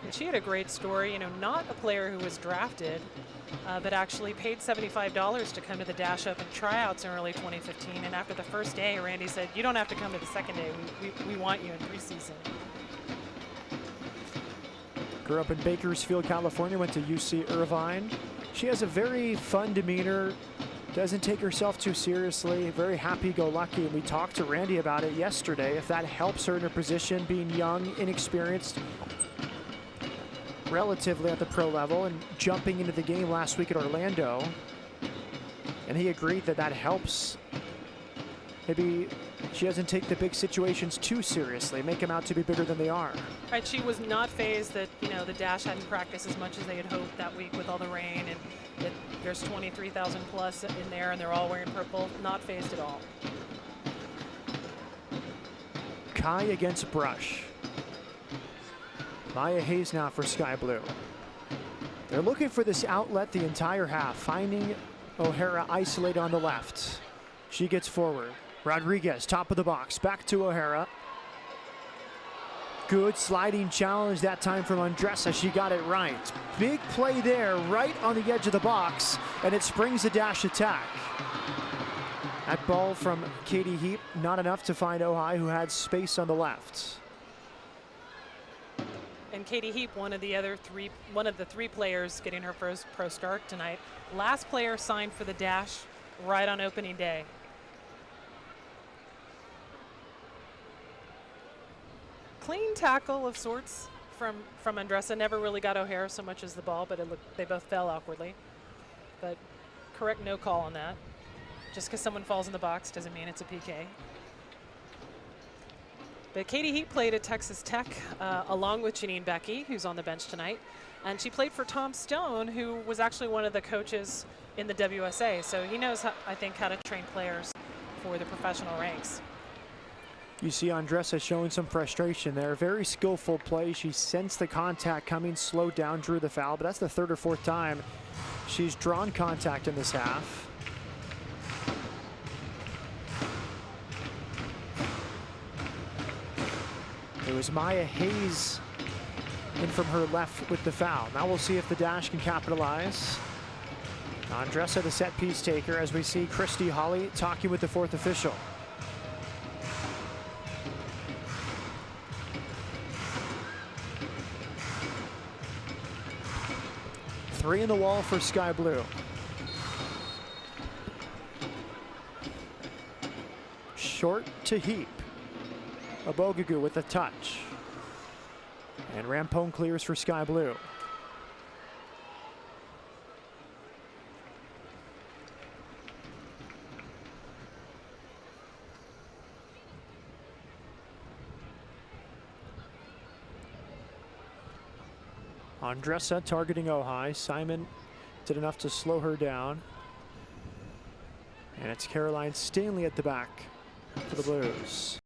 And she had a great story, you know, not a player who was drafted, but actually paid $75 to come to the Dash Open tryouts in early 2015. And after the first day, Randy said, "You don't have to come to the second day. We want you in preseason."
Grew up in Bakersfield, California, went to UC Irvine. She has a very fun demeanor, doesn't take herself too seriously, very happy-go-lucky. And we talked to Randy about it yesterday. If that helps her in her position, being young, inexperienced, relatively at the pro level, and jumping into the game last week at Orlando, and he agreed that that helps. Maybe she doesn't take the big situations too seriously, make them out to be bigger than they are.
Right, she was not fazed that, you know, the Dash hadn't practiced as much as they had hoped that week with all the rain, and that there's 23,000 plus in there, and they're all wearing purple. Not fazed at all.
Kai against Brush. Maya Hayes now for Sky Blue. They're looking for this outlet the entire half, finding O'Hara isolated on the left. She gets forward. Rodriguez, top of the box, back to O'Hara. Good sliding challenge that time from Andressa. She got it right. Big play there, right on the edge of the box, and it springs the Dash attack. That ball from Katie Heap, not enough to find Ojai, who had space on the left.
And Katie Heap, one of the three players getting her first pro start tonight. Last player signed for the Dash right on opening day. Clean tackle of sorts from Andressa. Never really got O'Hara so much as the ball, but they both fell awkwardly. But correct no call on that. Just because someone falls in the box doesn't mean it's a PK. But Katie Heap played at Texas Tech along with Janine Becky, who's on the bench tonight. And she played for Tom Stone, who was actually one of the coaches in the WSA. So he knows, I think, how to train players for the professional ranks.
You see Andressa showing some frustration there. Very skillful play. She sensed the contact coming, slowed down, drew the foul. But that's the 3rd or 4th time she's drawn contact in this half. It was Maya Hayes in from her left with the foul. Now we'll see if the Dash can capitalize. Andressa, the set piece taker, as we see Christy Holly talking with the fourth official. Three in the wall for Sky Blue. Short to Heap. Abogugu with the touch. And Rampone clears for Sky Blue. Andressa targeting Ojai. Simon did enough to slow her down. And it's Caroline Stanley at the back for the Blues.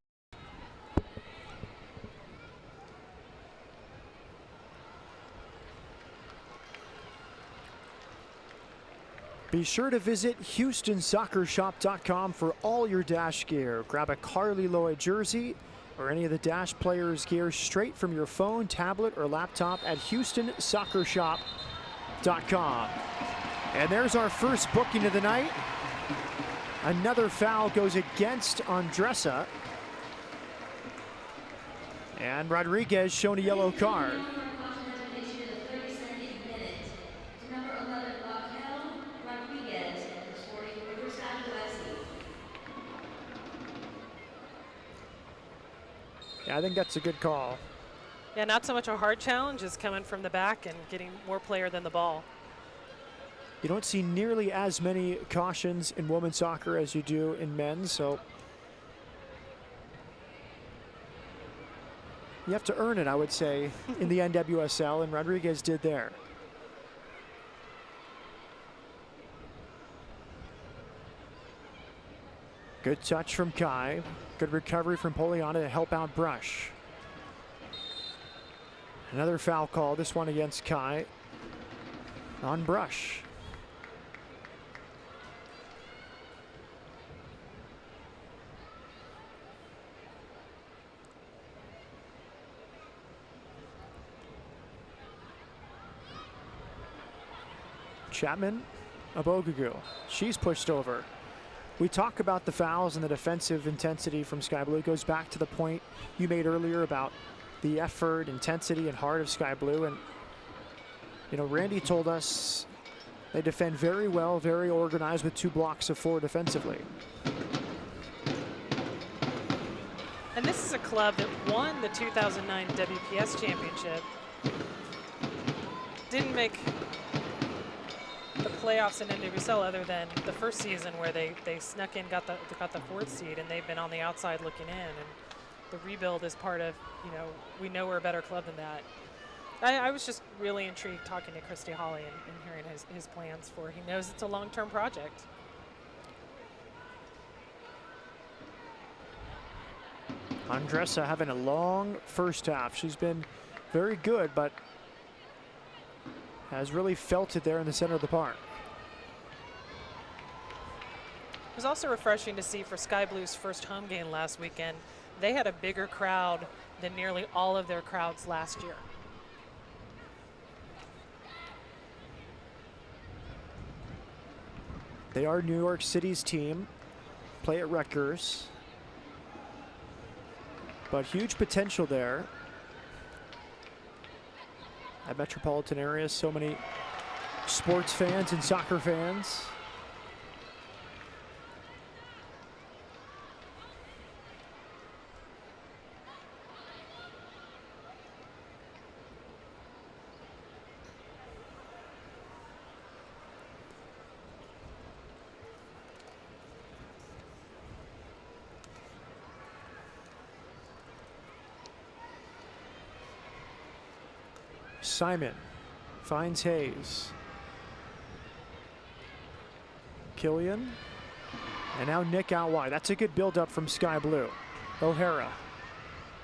Be sure to visit HoustonSoccerShop.com for all your Dash gear. Grab a Carly Lloyd jersey or any of the Dash players' gear straight from your phone, tablet, or laptop at HoustonSoccerShop.com. And there's our first booking of the night. Another foul goes against Andressa. And Rodriguez shown a yellow card. Yeah, I think that's a good call.
Yeah, not so much a hard challenge as coming from the back and getting more player than the ball.
You don't see nearly as many cautions in women's soccer as you do in men's, so you have to earn it, I would say, in the NWSL, and Rodriguez did there. Good touch from Kai. Good recovery from Poliana to help out Brush. Another foul call, this one against Kai on Brush. Chapman, Abogugu. She's pushed over. We talk about the fouls and the defensive intensity from Sky Blue. It goes back to the point you made earlier about the effort, intensity, and heart of Sky Blue. And, you know, Randy told us they defend very well, very organized with 2 blocks of 4 defensively.
And this is a club that won the 2009 WPS championship. Didn't make the playoffs in NWSL other than the first season where they snuck in, got the 4th seed, and they've been on the outside looking in. And the rebuild is part of, you know, we know we're a better club than that. I was just really intrigued talking to Christy Holly and hearing his plans for it. He knows it's a long-term project.
Andressa having a long first half. She's been very good, but has really felt it there in the center of the park.
It was also refreshing to see for Sky Blue's first home game last weekend. They had a bigger crowd than nearly all of their crowds last year.
They are New York City's team, play at Rutgers, but huge potential there. At metropolitan areas, so many sports fans and soccer fans. Simon finds Hayes. Killian. And now Nick out wide. That's a good build-up from Sky Blue. O'Hara.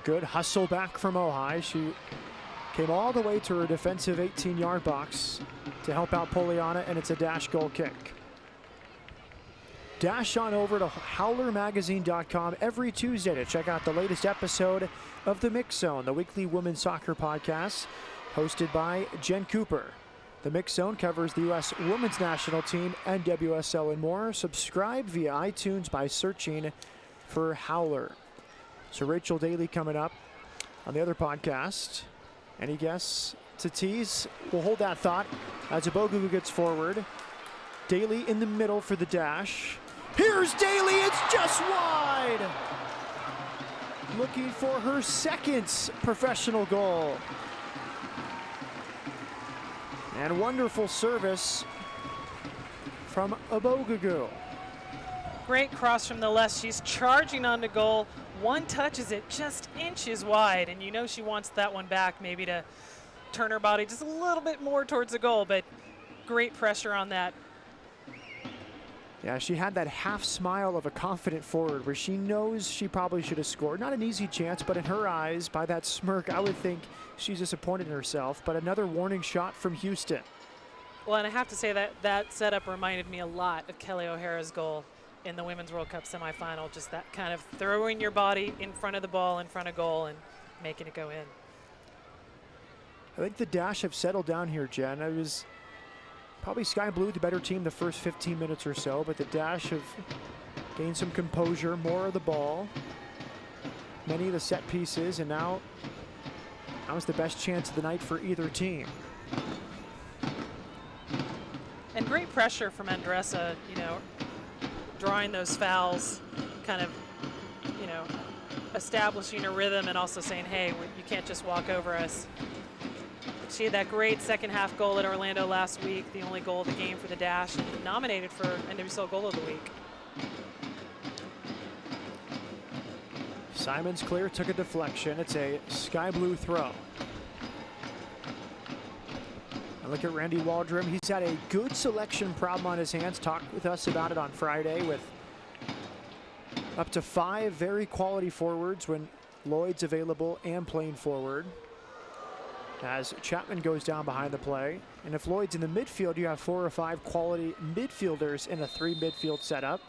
Good hustle back from Ojai. She came all the way to her defensive 18-yard box to help out Poliana, and it's a Dash goal kick. dash on over to howlermagazine.com every Tuesday to check out the latest episode of The Mix Zone, the weekly women's soccer podcast hosted by Jen Cooper. The Mix Zone covers the U.S. women's national team, NWSL, and more. Subscribe via iTunes by searching for Howler. So Rachel Daly coming up on the other podcast. Any guess to tease? We'll hold that thought as Abogu gets forward. Daly in the middle for the dash. Here's Daly, it's just wide! Looking for her second professional goal. And wonderful service from Abogu.
Great cross from the left. She's charging on the goal. One touches it just inches wide, and you know she wants that one back, maybe to turn her body just a little bit more towards the goal, but great pressure on that.
Yeah, she had that half smile of a confident forward where she knows she probably should have scored. Not an easy chance, but in her eyes, by that smirk, I would think she's disappointed in herself. But another warning shot from Houston.
Well, and I have to say that setup reminded me a lot of Kelly O'Hara's goal in the Women's World Cup semifinal. Just that kind of throwing your body in front of the ball, in front of goal, and making it go in.
I think the Dash have settled down here, Jen. It was probably Sky Blue the better team the first 15 minutes or so, but the Dash have gained some composure, more of the ball, many of the set pieces, and now was the best chance of the night for either team.
And great pressure from Andressa, you know, drawing those fouls, kind of, you know, establishing a rhythm and also saying, hey, you can't just walk over us. She had that great second half goal at Orlando last week, the only goal of the game for the Dash, and nominated for NWSL Goal of the Week.
Simon's clear, took a deflection. It's a Sky Blue throw. And look at Randy Waldrum. He's had a good selection problem on his hands. Talked with us about it on Friday with up to 5 very quality forwards when Lloyd's available and playing forward. As Chapman goes down behind the play. And if Lloyd's in the midfield, you have 4 or 5 quality midfielders in a 3 midfield setup.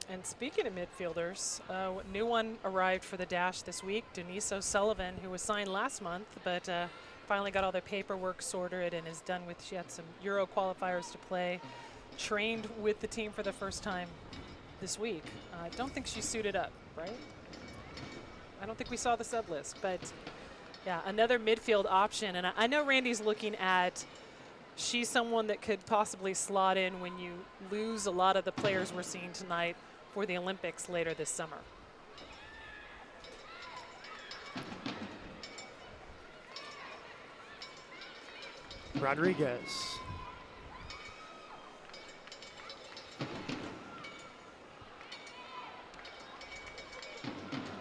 And speaking of midfielders, a new one arrived for the Dash this week, Denise O'Sullivan, who was signed last month, but finally got all their paperwork sorted and is done with, she had some Euro qualifiers to play, trained with the team for the first time this week. I don't think she suited up, right? I don't think we saw the sub list, but yeah, another midfield option. And I know Randy's looking at, she's someone that could possibly slot in when you lose a lot of the players we're seeing tonight for the Olympics later this summer.
Rodriguez.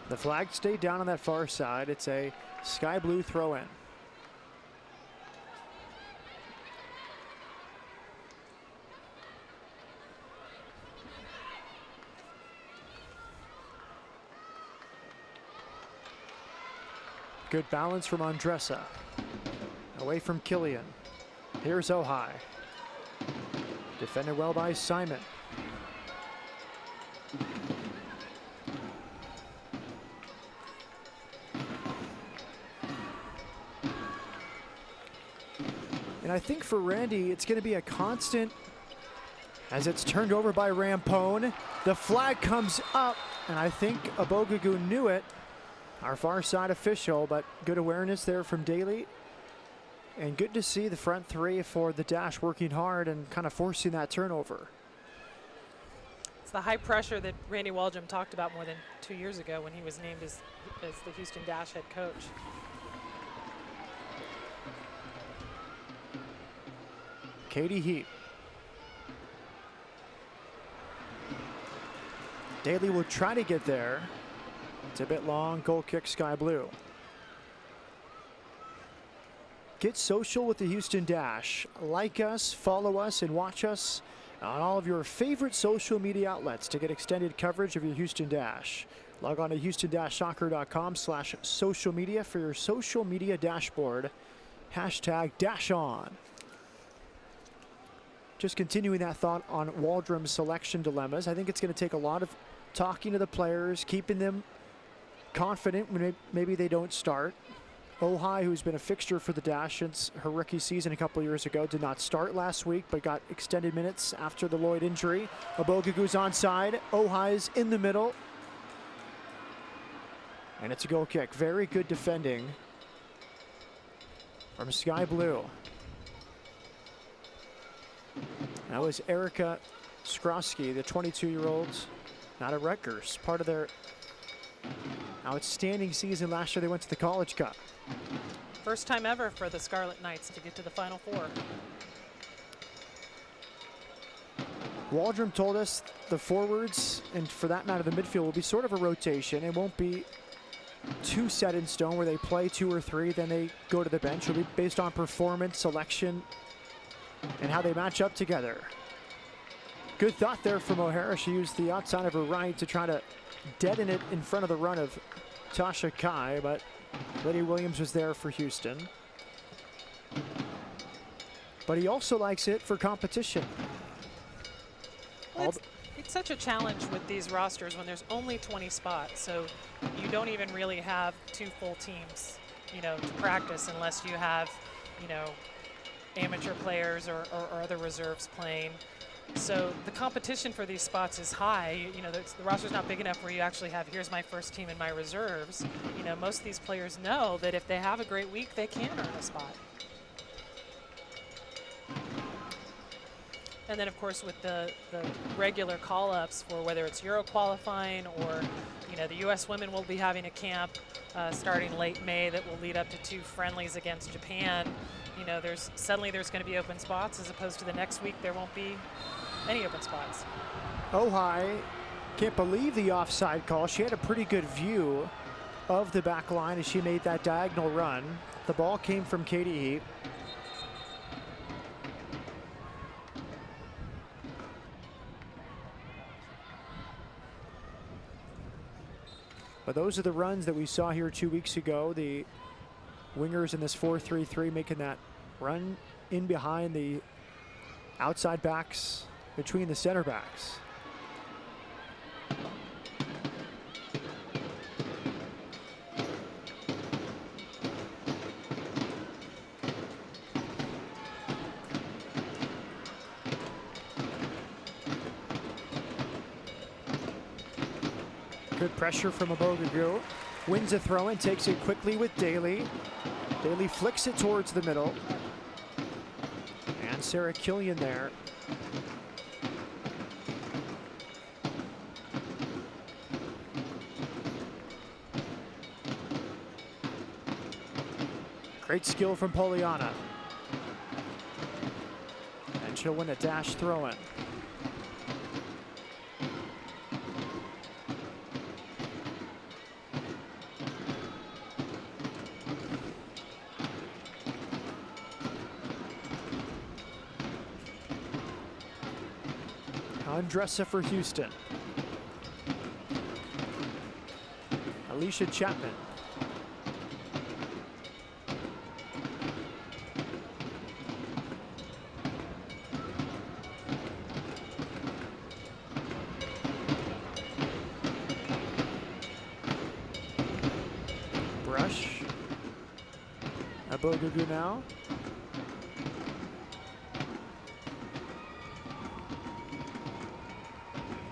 The flag stayed down on that far side. It's a Sky Blue throw-in. Good balance from Andressa. Away from Killian. Here's Ohai. Defended well by Simon. And I think for Randy, it's going to be a constant as it's turned over by Rampone. The flag comes up, and I think Abogu knew it. Our far side official, but good awareness there from Daly. And good to see the front 3 for the Dash working hard and kind of forcing that turnover.
It's the high pressure that Randy Waldrum talked about more than 2 years ago when he was named as the Houston Dash head coach.
Katie Heap. Daly will try to get there. It's a bit long, goal kick, Sky Blue. Get social with the Houston Dash. Like us, follow us, and watch us on all of your favorite social media outlets to get extended coverage of your Houston Dash. Log on to houston-soccer.com/social media for your social media dashboard. #DashOn. just continuing that thought on Waldrom's selection dilemmas, I think it's going to take a lot of talking to the players, keeping them confident when maybe they don't start. Ohai, who's been a fixture for the Dash since her rookie season a couple years ago, did not start last week, but got extended minutes after the Lloyd injury. Abogugu's onside. Ohai's in the middle. And it's a goal kick. Very good defending from Sky Blue. That was Erica Skrosky, the 22-year-old, out of Rutgers. Part of their outstanding season last year. They went to the College Cup.
First time ever for the Scarlet Knights to get to the Final Four.
Waldrom told us the forwards, and for that matter the midfield, will be sort of a rotation. It won't be too set in stone where they play 2 or 3, then they go to the bench. It'll be based on performance, selection, and how they match up together. Good thought there from O'Hara. She used the outside of her right to try to deaden it in front of the run of Tasha Kai, but Lydia Williams was there for Houston. But he also likes it for competition.
Well, it's such a challenge with these rosters when there's only 20 spots, so you don't even really have 2 full teams, you know, to practice unless you have, you know, amateur players or other reserves playing. So the competition for these spots is high. You know, the roster's not big enough where you actually have, here's my first team and my reserves. You know, most of these players know that if they have a great week, they can earn a spot. And then, of course, with the regular call-ups for whether it's Euro qualifying or, you know, the U.S. women will be having a camp starting late May that will lead up to 2 friendlies against Japan. You know, suddenly there's going to be open spots as opposed to the next week there won't be any open spots.
Ohai can't believe the offside call. She had a pretty good view of the back line as she made that diagonal run. The ball came from Katie Heap. But those are the runs that we saw here 2 weeks ago. The wingers in this 4-3-3 making that run in behind the outside backs between the center backs. Good pressure from Abogugu. Wins a throw in, takes it quickly with Daly. Daly flicks it towards the middle. And Sarah Killian there. Great skill from Poliana. And she'll win a dash throw-in. Andressa for Houston. Alicia Chapman. Brush. Abogugu now.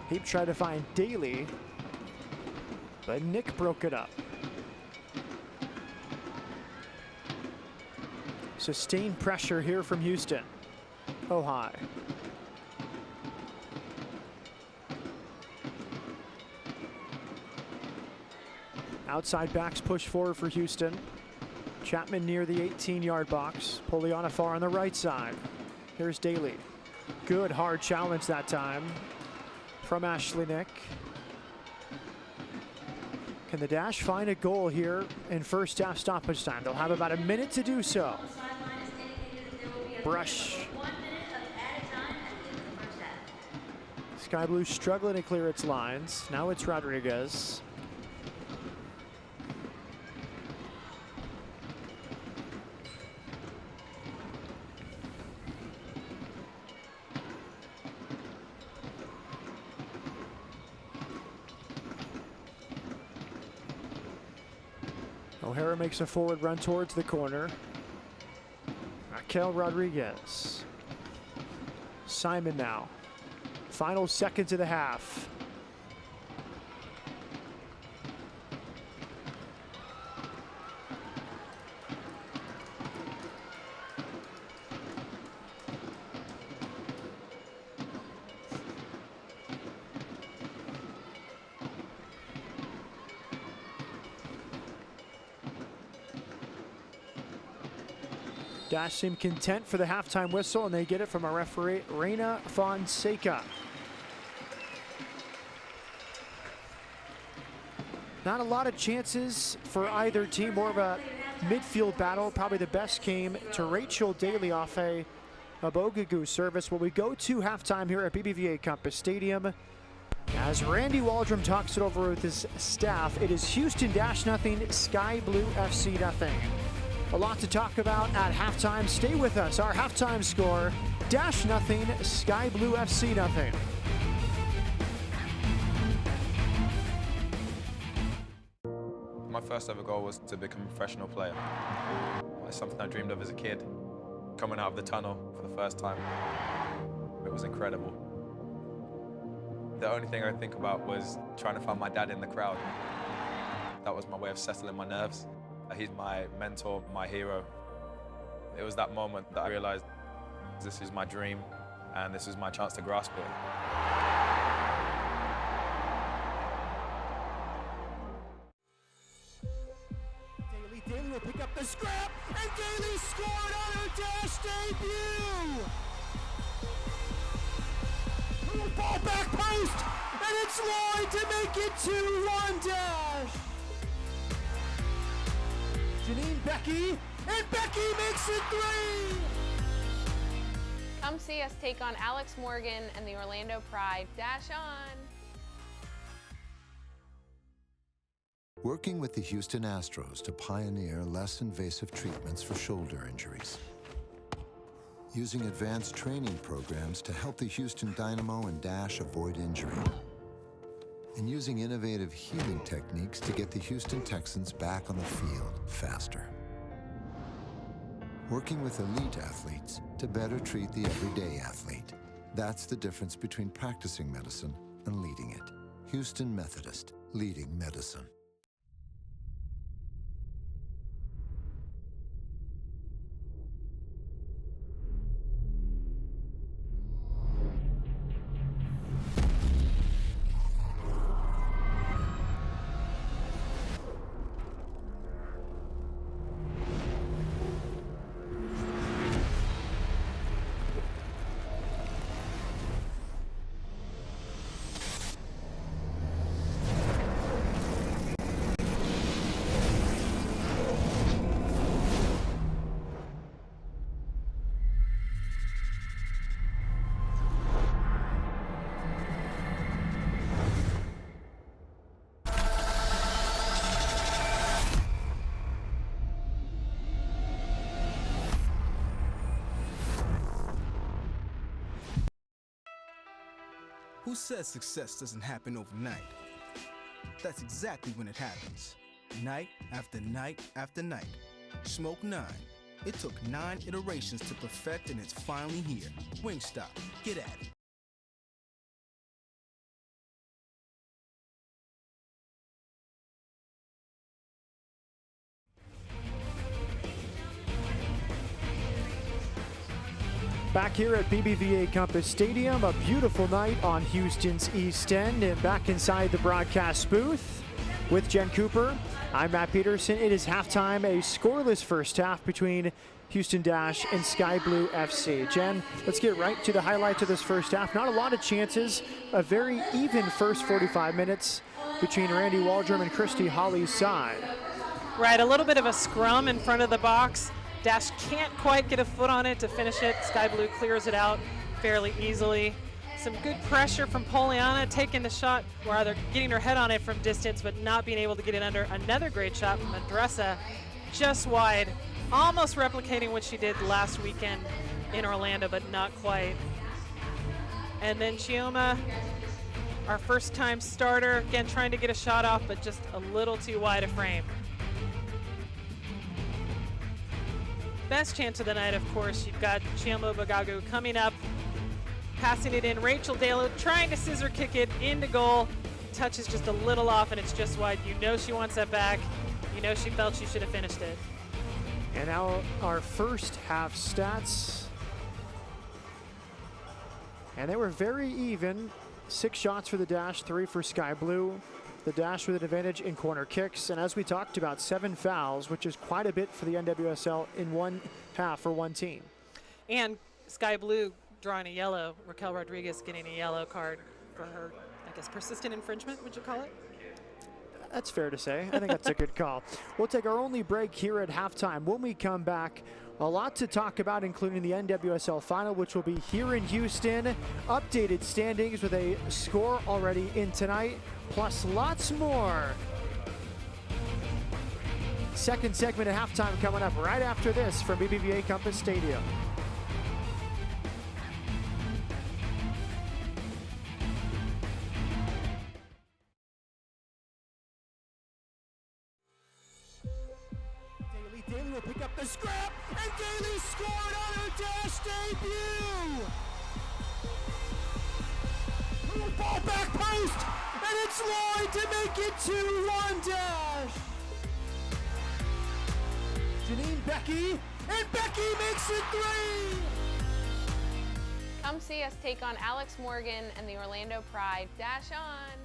Heap tried to find Daly, but Nick broke it up. Sustained pressure here from Houston. Ohai. Outside backs push forward for Houston. Chapman near the 18-yard box. Poliana far on the right side. Here's Daly. Good hard challenge that time from Ashley Nick. Can the Dash find a goal here in first half stoppage time? They'll have about a minute to do so. Brush. Sky Blue struggling to clear its lines. Now it's Rodriguez. O'Hara makes a forward run towards the corner. Raquel Rodriguez. Simon now. Final seconds of the half. Dash seemed content for the halftime whistle, and they get it from our referee, Reina Fonseca. Not a lot of chances for either team, more of a midfield battle. Probably the best came to Rachel Daly off a Bogagu service. Well, we go to halftime here at BBVA Campus Stadium. As Randy Waldrum talks it over with his staff, it is Houston Dash nothing, Sky Blue FC nothing. A lot to talk about at halftime. Stay with us. Our halftime score, Dash nothing, Sky Blue FC nothing.
My first ever goal was to become a professional player. It's something I dreamed of as a kid. Coming out of the tunnel for the first time, it was incredible. The only thing I think about was trying to find my dad in the crowd. That was my way of settling my nerves. He's my mentor, my hero. It was that moment that I realized this is my dream and this is my chance to grasp it.
Daly will pick up the scrap, and Daly scored on her Dash debut! Ball back post, and it's Lloyd to make it 2-1 Dash! Janine Becky, and Becky makes it 3!
Come see us take on Alex Morgan and the Orlando Pride. Dash on!
Working with the Houston Astros to pioneer less invasive treatments for shoulder injuries. Using advanced training programs to help the Houston Dynamo and Dash avoid injury. And using innovative healing techniques to get the Houston Texans back on the field faster. Working with elite athletes to better treat the everyday athlete. That's the difference between practicing medicine and leading it. Houston Methodist, leading medicine.
Who says success doesn't happen overnight? That's exactly when it happens. Night after night after night. Smoke 9. It took 9 iterations to perfect, and it's finally here. Wingstop, get at it.
Back here at BBVA Campus Stadium, a beautiful night on Houston's East End, and back inside the broadcast booth with Jen Cooper. I'm Matt Peterson. It is halftime, a scoreless first half between Houston Dash and Sky Blue FC. Jen, let's get right to the highlights of this first half. Not a lot of chances, a very even first 45 minutes between Randy Waldrum and Christy Holly's side.
Right, a little bit of a scrum in front of the box. Dash can't quite get a foot on it to finish it. Sky Blue clears it out fairly easily. Some good pressure from Poliana, taking the shot, or rather getting her head on it from distance, but not being able to get it under. Another great shot from Andressa, just wide, almost replicating what she did last weekend in Orlando, but not quite. And then Chioma, our first time starter, again trying to get a shot off, but just a little too wide a frame. best chance of the night, of course, you've got Chiamo Bagagu coming up, passing it in. Rachel Dalo trying to scissor kick it into goal. Touch is just a little off, and it's just wide. You know she wants that back. You know she felt she should have finished it.
And now our first half stats. And they were very even. 6 shots for the Dash, 3 for Sky Blue. The Dash with an advantage in corner kicks. And as we talked about, 7 fouls, which is quite a bit for the NWSL in one half for one team.
And Sky Blue drawing a yellow. Raquel Rodriguez getting a yellow card for her, I guess, persistent infringement, would you call it?
That's fair to say. I think that's a good call. We'll take our only break here at halftime. When we come back, a lot to talk about, including the NWSL final, which will be here in Houston. Updated standings with a score already in tonight, plus lots more. Second segment at halftime coming up right after this from BBVA Compass Stadium. Daly will pick up the scrap, and Daly scored on her Dash debut! Little ball back post, and it's Lloyd to make it 2-1 Dash! Janine Becky, and Becky makes it 3!
Come see us take on Alex Morgan and the Orlando Pride. Dash on!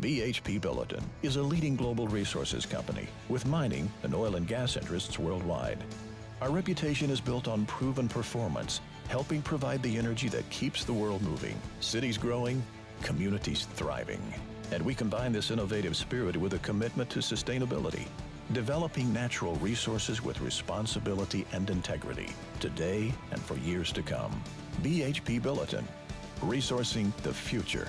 BHP Billiton is a leading global resources company with mining and oil and gas interests worldwide. Our reputation is built on proven performance, helping provide the energy that keeps the world moving, cities growing, communities thriving. And we combine this innovative spirit with a commitment to sustainability, developing natural resources with responsibility and integrity, today and for years to come. BHP Billiton, resourcing the future.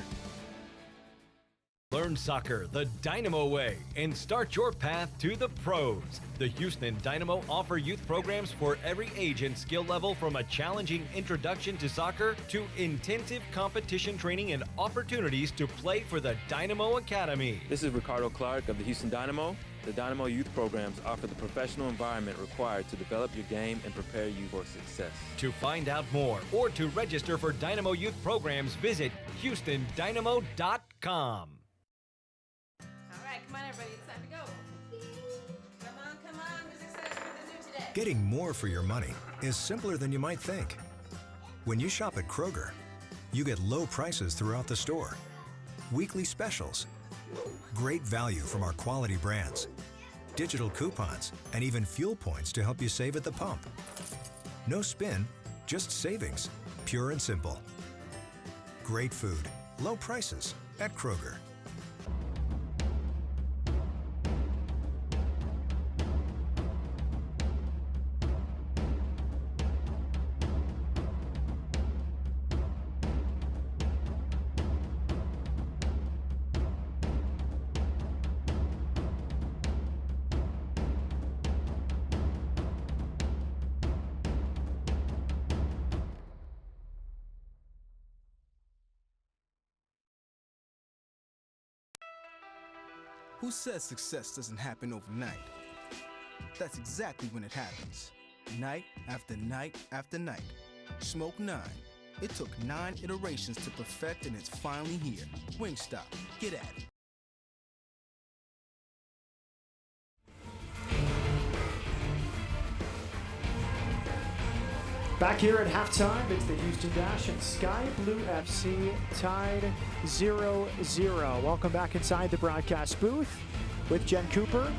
Learn soccer the Dynamo way and start your path to the pros. The Houston Dynamo offer youth programs for every age and skill level, from a challenging introduction to soccer to intensive competition training and opportunities to play for the Dynamo Academy.
This is Ricardo Clark of the Houston Dynamo. The Dynamo youth programs offer the professional environment required to develop your game and prepare you for success.
To find out more or to register for Dynamo youth programs, visit HoustonDynamo.com.
Come on, everybody, it's time to go. Come on, who's excited for the new today?
Getting more for your money is simpler than you might think. When you shop at Kroger, you get low prices throughout the store, weekly specials, great value from our quality brands, digital coupons, and even fuel points to help you save at the pump. No spin, just savings, pure and simple. Great food, low prices at Kroger.
Who says success doesn't happen overnight? That's exactly when it happens. Night after night after night. Smoke 9. It took 9 iterations to perfect, and it's finally here. Wingstop. Get at it.
Back here at halftime, it's the Houston Dash and Sky Blue FC tied 0-0. Welcome back inside the broadcast booth with Jen Cooper.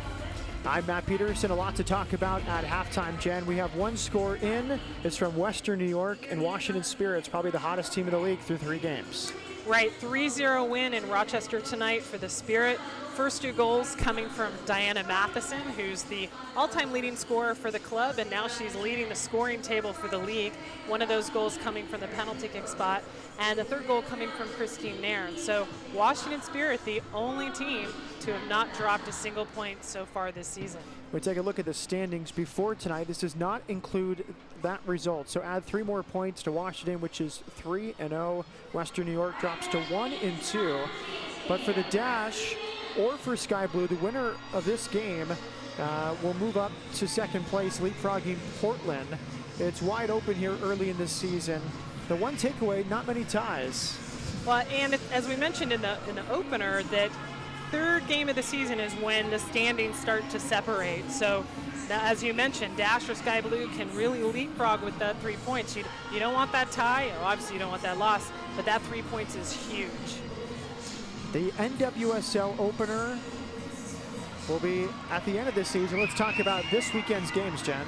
I'm Matt Peterson. A lot to talk about at halftime, Jen. We have one score in. It's from Western New York, and Washington Spirit's probably the hottest team in the league through 3 games.
Right, 3-0 win in Rochester tonight for the Spirit. First 2 goals coming from Diana Matheson, who's the all-time leading scorer for the club, and now she's leading the scoring table for the league. One of those goals coming from the penalty kick spot, and the 3rd goal coming from Christine Nairn. So Washington Spirit, the only team to have not dropped a single point so far this season.
We take a look at the standings before tonight. This does not include that result. So add 3 more points to Washington, which is 3-0. Western New York drops to 1-2. But for the Dash or for Sky Blue, the winner of this game will move up to second place, leapfrogging Portland. It's wide open here early in this season. The one takeaway, not many ties.
Well, and as we mentioned in the opener, that third game of the season is when the standings start to separate. So now, as you mentioned, Dash or Sky Blue can really leapfrog with that 3 points. You don't want that tie. Obviously, you don't want that loss, but that 3 points is huge.
The NWSL opener will be at the end of this season. Let's talk about this weekend's games, Jen.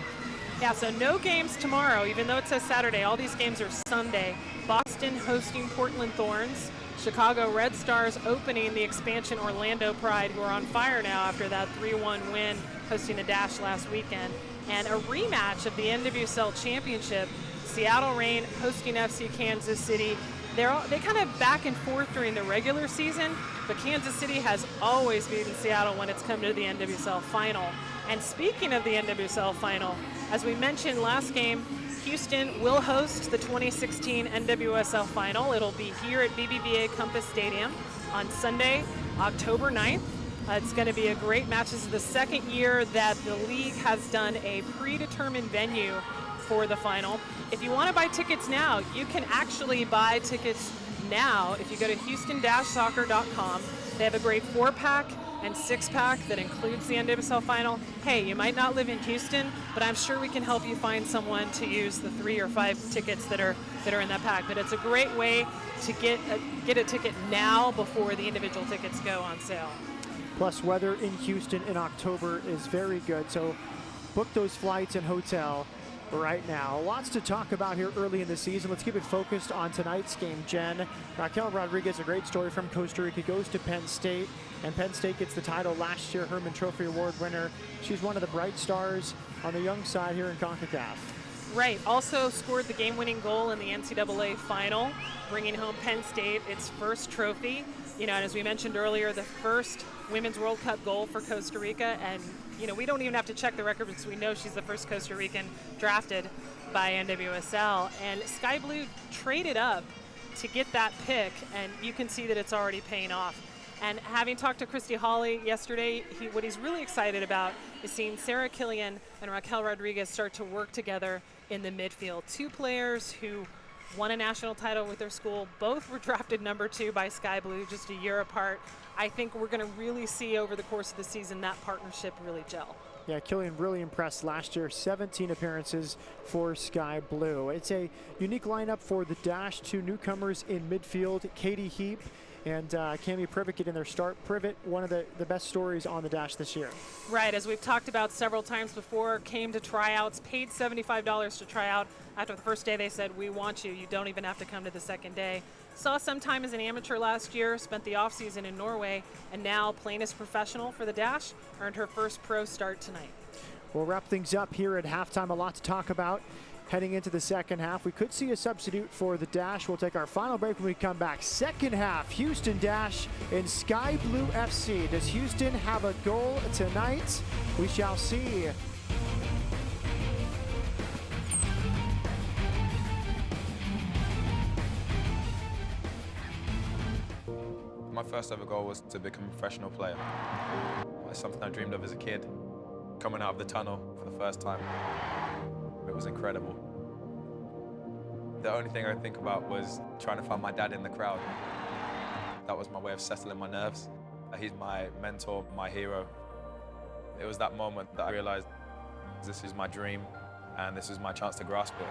Yeah, so no games tomorrow, even though it says Saturday. All these games are Sunday. Boston hosting Portland Thorns. Chicago Red Stars opening the expansion Orlando Pride, who are on fire now after that 3-1 win hosting the Dash last weekend. And a rematch of the NWSL Championship, Seattle Reign hosting FC Kansas City. They kind of back and forth during the regular season, but Kansas City has always beaten Seattle when it's come to the NWSL Final. And speaking of the NWSL Final, as we mentioned last game, Houston will host the 2016 NWSL Final. It'll be here at BBVA Compass Stadium on Sunday, October 9th. It's going to be a great match. This is the second year that the league has done a predetermined venue for the final. If you want to buy tickets now, you can actually buy tickets now if you go to houston-soccer.com. They have a great 4-pack and 6-pack that includes the NWSL Final. Hey, you might not live in Houston, but I'm sure we can help you find someone to use the 3 or 5 tickets that are in that pack. But it's a great way to get a ticket now before the individual tickets go on sale.
Plus, weather in Houston in October is very good, so book those flights and hotel right now. Lots to talk about here early in the season. Let's keep it focused on tonight's game, Jen. Raquel Rodriguez, a great story from Costa Rica, goes to Penn State, and Penn State gets the title last year, Herman Trophy Award winner. She's one of the bright stars on the young side here in CONCACAF.
Right, also scored the game-winning goal in the NCAA final, bringing home Penn State its first trophy. And as we mentioned earlier, the first Women's World Cup goal for Costa Rica, and we don't even have to check the record because we know she's the first Costa Rican drafted by NWSL. And Sky Blue traded up to get that pick, and you can see that it's already paying off. And having talked to Christy Hawley yesterday, what he's really excited about is seeing Sarah Killian and Raquel Rodriguez start to work together in the midfield. 2 players who won a national title with their school. Both were drafted number 2 by Sky Blue just a year apart. I think we're going to really see over the course of the season that partnership really gel.
Yeah, Killian really impressed last year, 17 appearances for Sky Blue. It's a unique lineup for the Dash. 2 newcomers in midfield, Katie Heap and Cami Privet get in their start. Privet, one of the best stories on the Dash this year.
Right, as we've talked about several times before, came to tryouts, paid $75 to try out. After the first day, they said, we want you. You don't even have to come to the second day. Saw some time as an amateur last year, spent the offseason in Norway, and now playing as professional for the Dash, earned her first pro start tonight.
We'll wrap things up here at halftime. A lot to talk about heading into the second half. We could see a substitute for the Dash. We'll take our final break when we come back. Second half, Houston Dash and Sky Blue FC. Does Houston have a goal tonight? We shall see.
My first ever goal was to become a professional player. It's something I dreamed of as a kid. Coming out of the tunnel for the first time, it was incredible. The only thing I think about was trying to find my dad in the crowd. That was my way of settling my nerves. He's my mentor, my hero. It was that moment that I realized this is my dream and this is my chance to grasp it.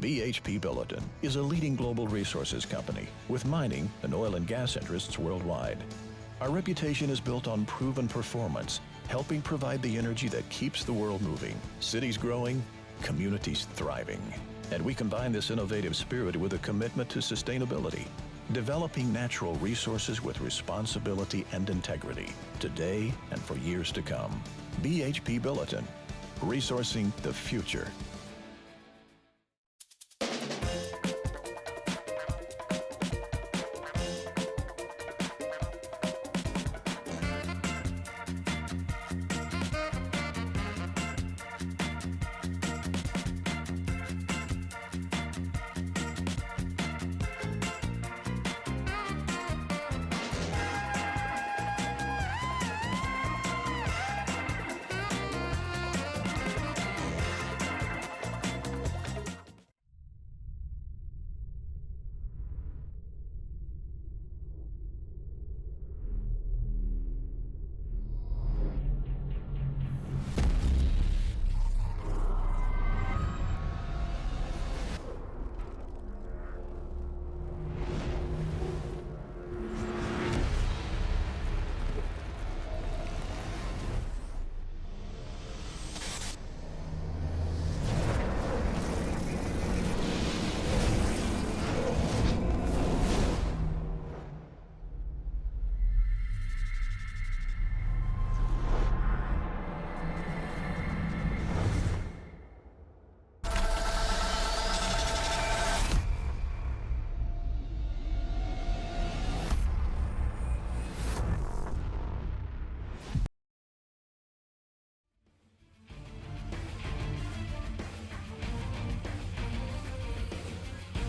BHP Billiton is a leading global resources company with mining and oil and gas interests worldwide. Our reputation is built on proven performance, helping provide the energy that keeps the world moving, cities growing, communities thriving. And we combine this innovative spirit with a commitment to sustainability, developing natural resources with responsibility and integrity, today and for years to come. BHP Billiton, resourcing the future.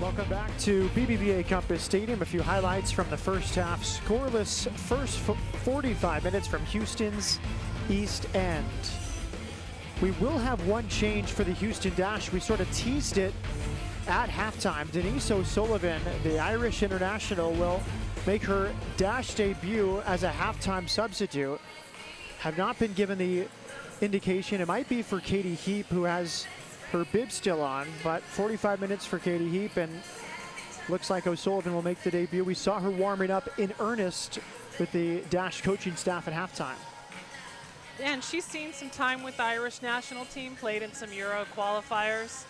Welcome back to BBVA Compass Stadium. A few highlights from the first half. Scoreless first 45 minutes from Houston's East End. We will have one change for the Houston Dash. We sort of teased it at halftime. Denise O'Sullivan, the Irish international, will make her Dash debut as a halftime substitute. Have not been given the indication. It might be for Katie Heap, who has her bib still on, but 45 minutes for Katie Heap, and looks like O'Sullivan will make the debut. We saw her warming up in earnest with the Dash coaching staff at halftime.
And she's seen some time with the Irish national team, played in some Euro qualifiers.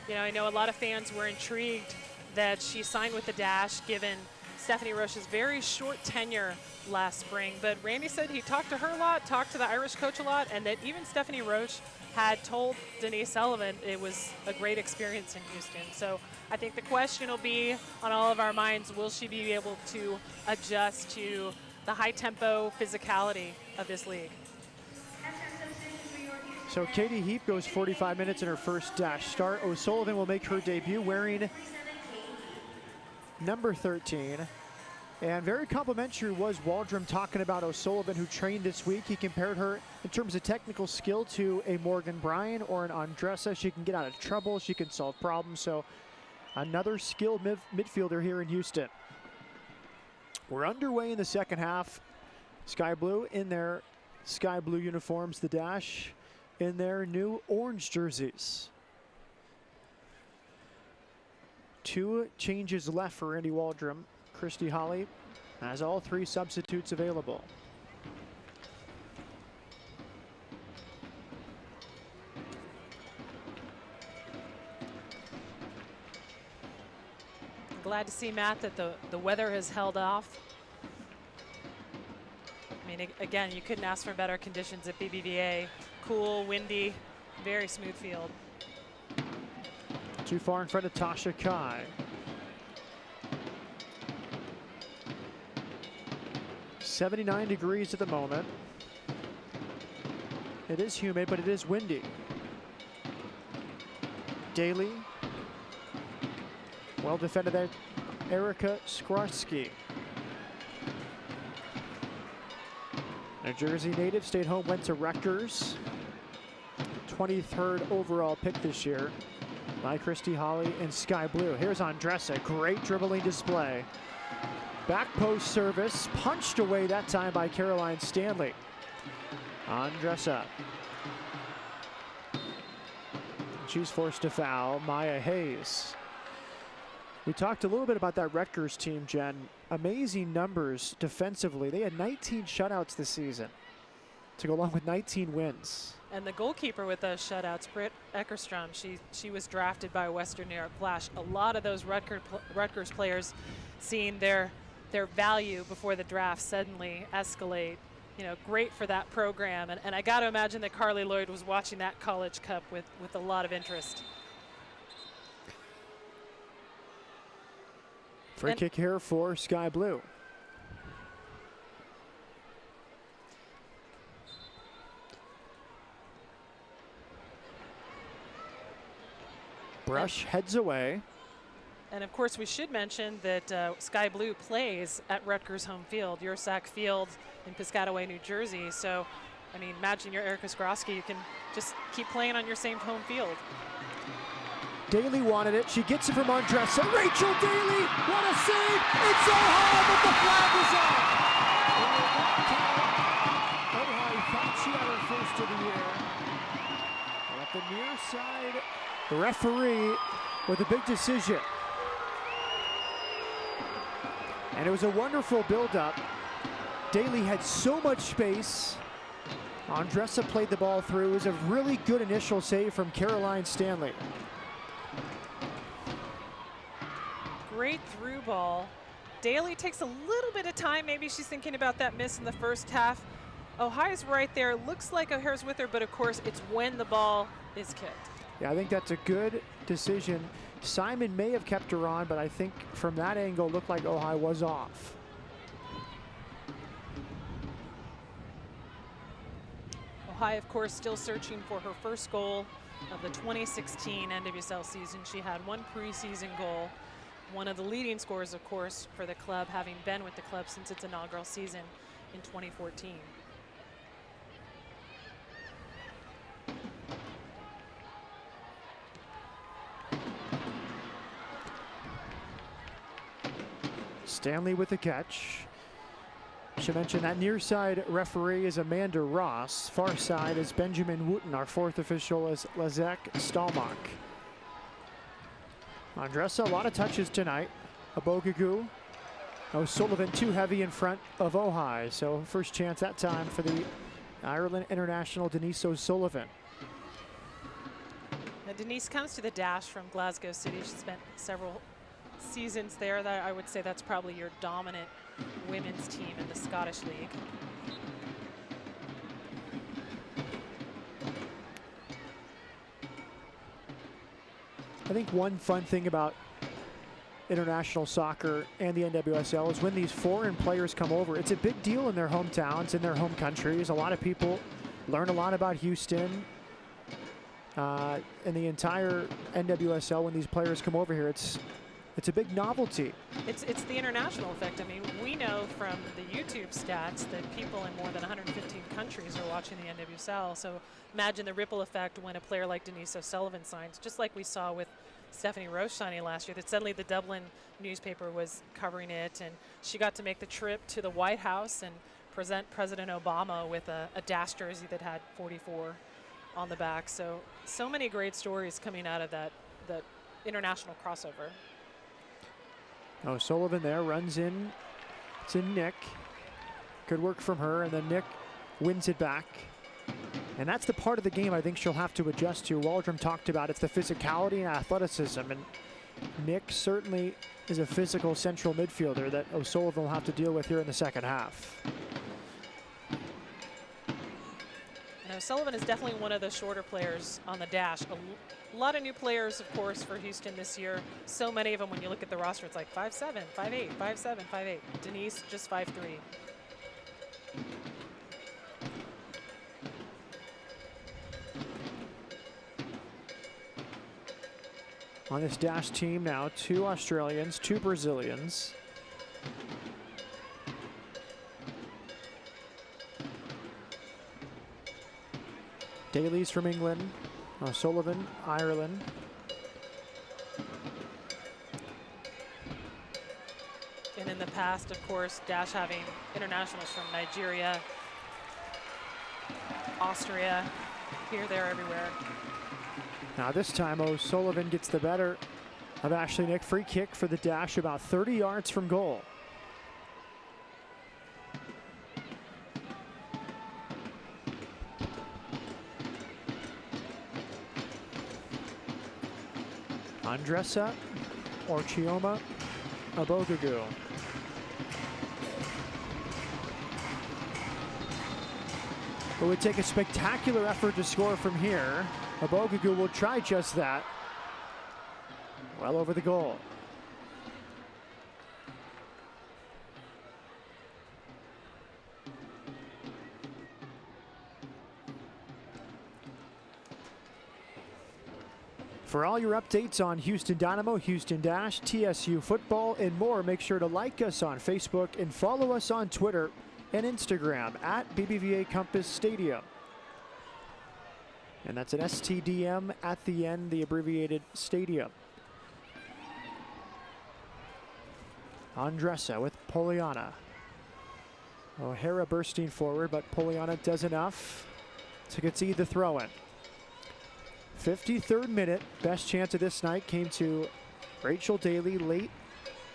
You know, I know a lot of fans were intrigued that she signed with the Dash, given Stephanie Roche's very short tenure last spring. But Randy said he talked to her a lot, talked to the Irish coach a lot, and that even Stephanie Roche had told Denise Sullivan it was a great experience in Houston. So I think the question will be on all of our minds, will she be able to adjust to the high tempo physicality of this league?
So Katie Heap goes 45 minutes in her first Dash start. O'Sullivan will make her debut wearing number 13. And very complimentary was Waldrum talking about O'Sullivan, who trained this week. He compared her in terms of technical skill to a Morgan Bryan or an Andressa. She can get out of trouble. She can solve problems. So another skilled midfielder here in Houston. We're underway in the second half. Sky Blue in their sky blue uniforms, the Dash in their new orange jerseys. 2 changes left for Randy Waldrum. Christy Holly has all 3 substitutes available.
Glad to see, Matt, that the weather has held off. I mean, again, you couldn't ask for better conditions at BBVA. Cool, windy, very smooth field.
Too far in front of Tasha Kai. 79 degrees at the moment. It is humid, but it is windy. Daly. Well defended there, Erica Skrosky. New Jersey native, stayed home, went to Rutgers. 23rd overall pick this year by Christy Holly in Sky Blue. Here's Andressa, great dribbling display. Back post service, punched away that time by Caroline Stanley. Andressa. She's forced to foul, Maya Hayes. We talked a little bit about that Rutgers team, Jen. Amazing numbers defensively. They had 19 shutouts this season to go along with 19 wins.
And the goalkeeper with those shutouts, Britt Eckerstrom, she was drafted by Western New York Flash. A lot of those Rutgers players seeing their value before the draft suddenly escalate. You know, great for that program. And I got to imagine that Carly Lloyd was watching that College Cup with a lot of interest.
Free kick here for Sky Blue. Brush heads away.
And of course, we should mention that Sky Blue plays at Rutgers home field, Ursack Field in Piscataway, New Jersey. So, I mean, imagine you're Erica Skrosky. You can just keep playing on your same home field.
Daly wanted it. She gets it from Andressa. Rachel Daly, what a save! It's so hard, but the flag is up. Ohio thought she had her first of the year. And at the near side, the referee with a big decision. And it was a wonderful build-up. Daly had so much space. Andressa played the ball through. It was a really good initial save from Caroline Stanley.
Great through ball. Daly takes a little bit of time. Maybe she's thinking about that miss in the first half. Ohio's right there. Looks like O'Hara's with her, but of course it's when the ball is kicked.
Yeah, I think that's a good decision. Simon may have kept her on, but I think from that angle, it looked like Ohio was off.
Ohio, of course, still searching for her first goal of the 2016 NWSL season. She had 1 preseason goal, one of the leading scorers, of course, for the club, having been with the club since its inaugural season in 2014.
Stanley with the catch. Should mention that near side referee is Amanda Ross. Far side is Benjamin Wooten. Our 4th official is Lezek Stalmach. Andressa, a lot of touches tonight. Abogugu. O'Sullivan too heavy in front of Ojai. So first chance that time for the Ireland international Denise O'Sullivan.
Now Denise comes to the Dash from Glasgow City. She spent several seasons there. That I would say that's probably your dominant women's team in the Scottish League.
I think one fun thing about international soccer and the NWSL is when these foreign players come over, it's a big deal in their hometowns, in their home countries. A lot of people learn a lot about Houston and the entire NWSL when these players come over here. It's a big novelty.
It's the international effect. I mean, we know from the YouTube stats that people in more than 115 countries are watching the NWSL. So imagine the ripple effect when a player like Denise O'Sullivan signs, just like we saw with Stephanie Roche signing last year, that suddenly the Dublin newspaper was covering it, and she got to make the trip to the White House and present President Obama with a Dash jersey that had 44 on the back. So many great stories coming out of that international crossover.
O'Sullivan there runs in to Nick. Good work from her, and then Nick wins it back. And that's the part of the game I think she'll have to adjust to. Waldrum talked about it's the physicality and athleticism, and Nick certainly is a physical central midfielder that O'Sullivan will have to deal with here in the second half.
And O'Sullivan is definitely one of the shorter players on the Dash. A lot of new players, of course, for Houston this year. So many of them, when you look at the roster, it's like 5'7", 5'8", 5'7", 5'8". Denise, just 5'3".
On this Dash team now, 2 Australians, 2 Brazilians. Daly's from England, O'Sullivan, Ireland.
And in the past, of course, Dash having internationals from Nigeria, Austria, here, there, everywhere.
Now this time O'Sullivan gets the better of Ashley Nick. Free kick for the Dash about 30 yards from goal. Andressa or Chioma Abogugu. It would take a spectacular effort to score from here. Abogugu will try just that. Well over the goal. For all your updates on Houston Dynamo, Houston Dash, TSU football, and more, make sure to like us on Facebook and follow us on Twitter and Instagram at BBVA Compass Stadium. And that's an STDM at the end, the abbreviated stadium. Andressa with Poliana. O'Hara bursting forward, but Poliana does enough to concede the throw-in. 53rd minute, best chance of this night came to Rachel Daly late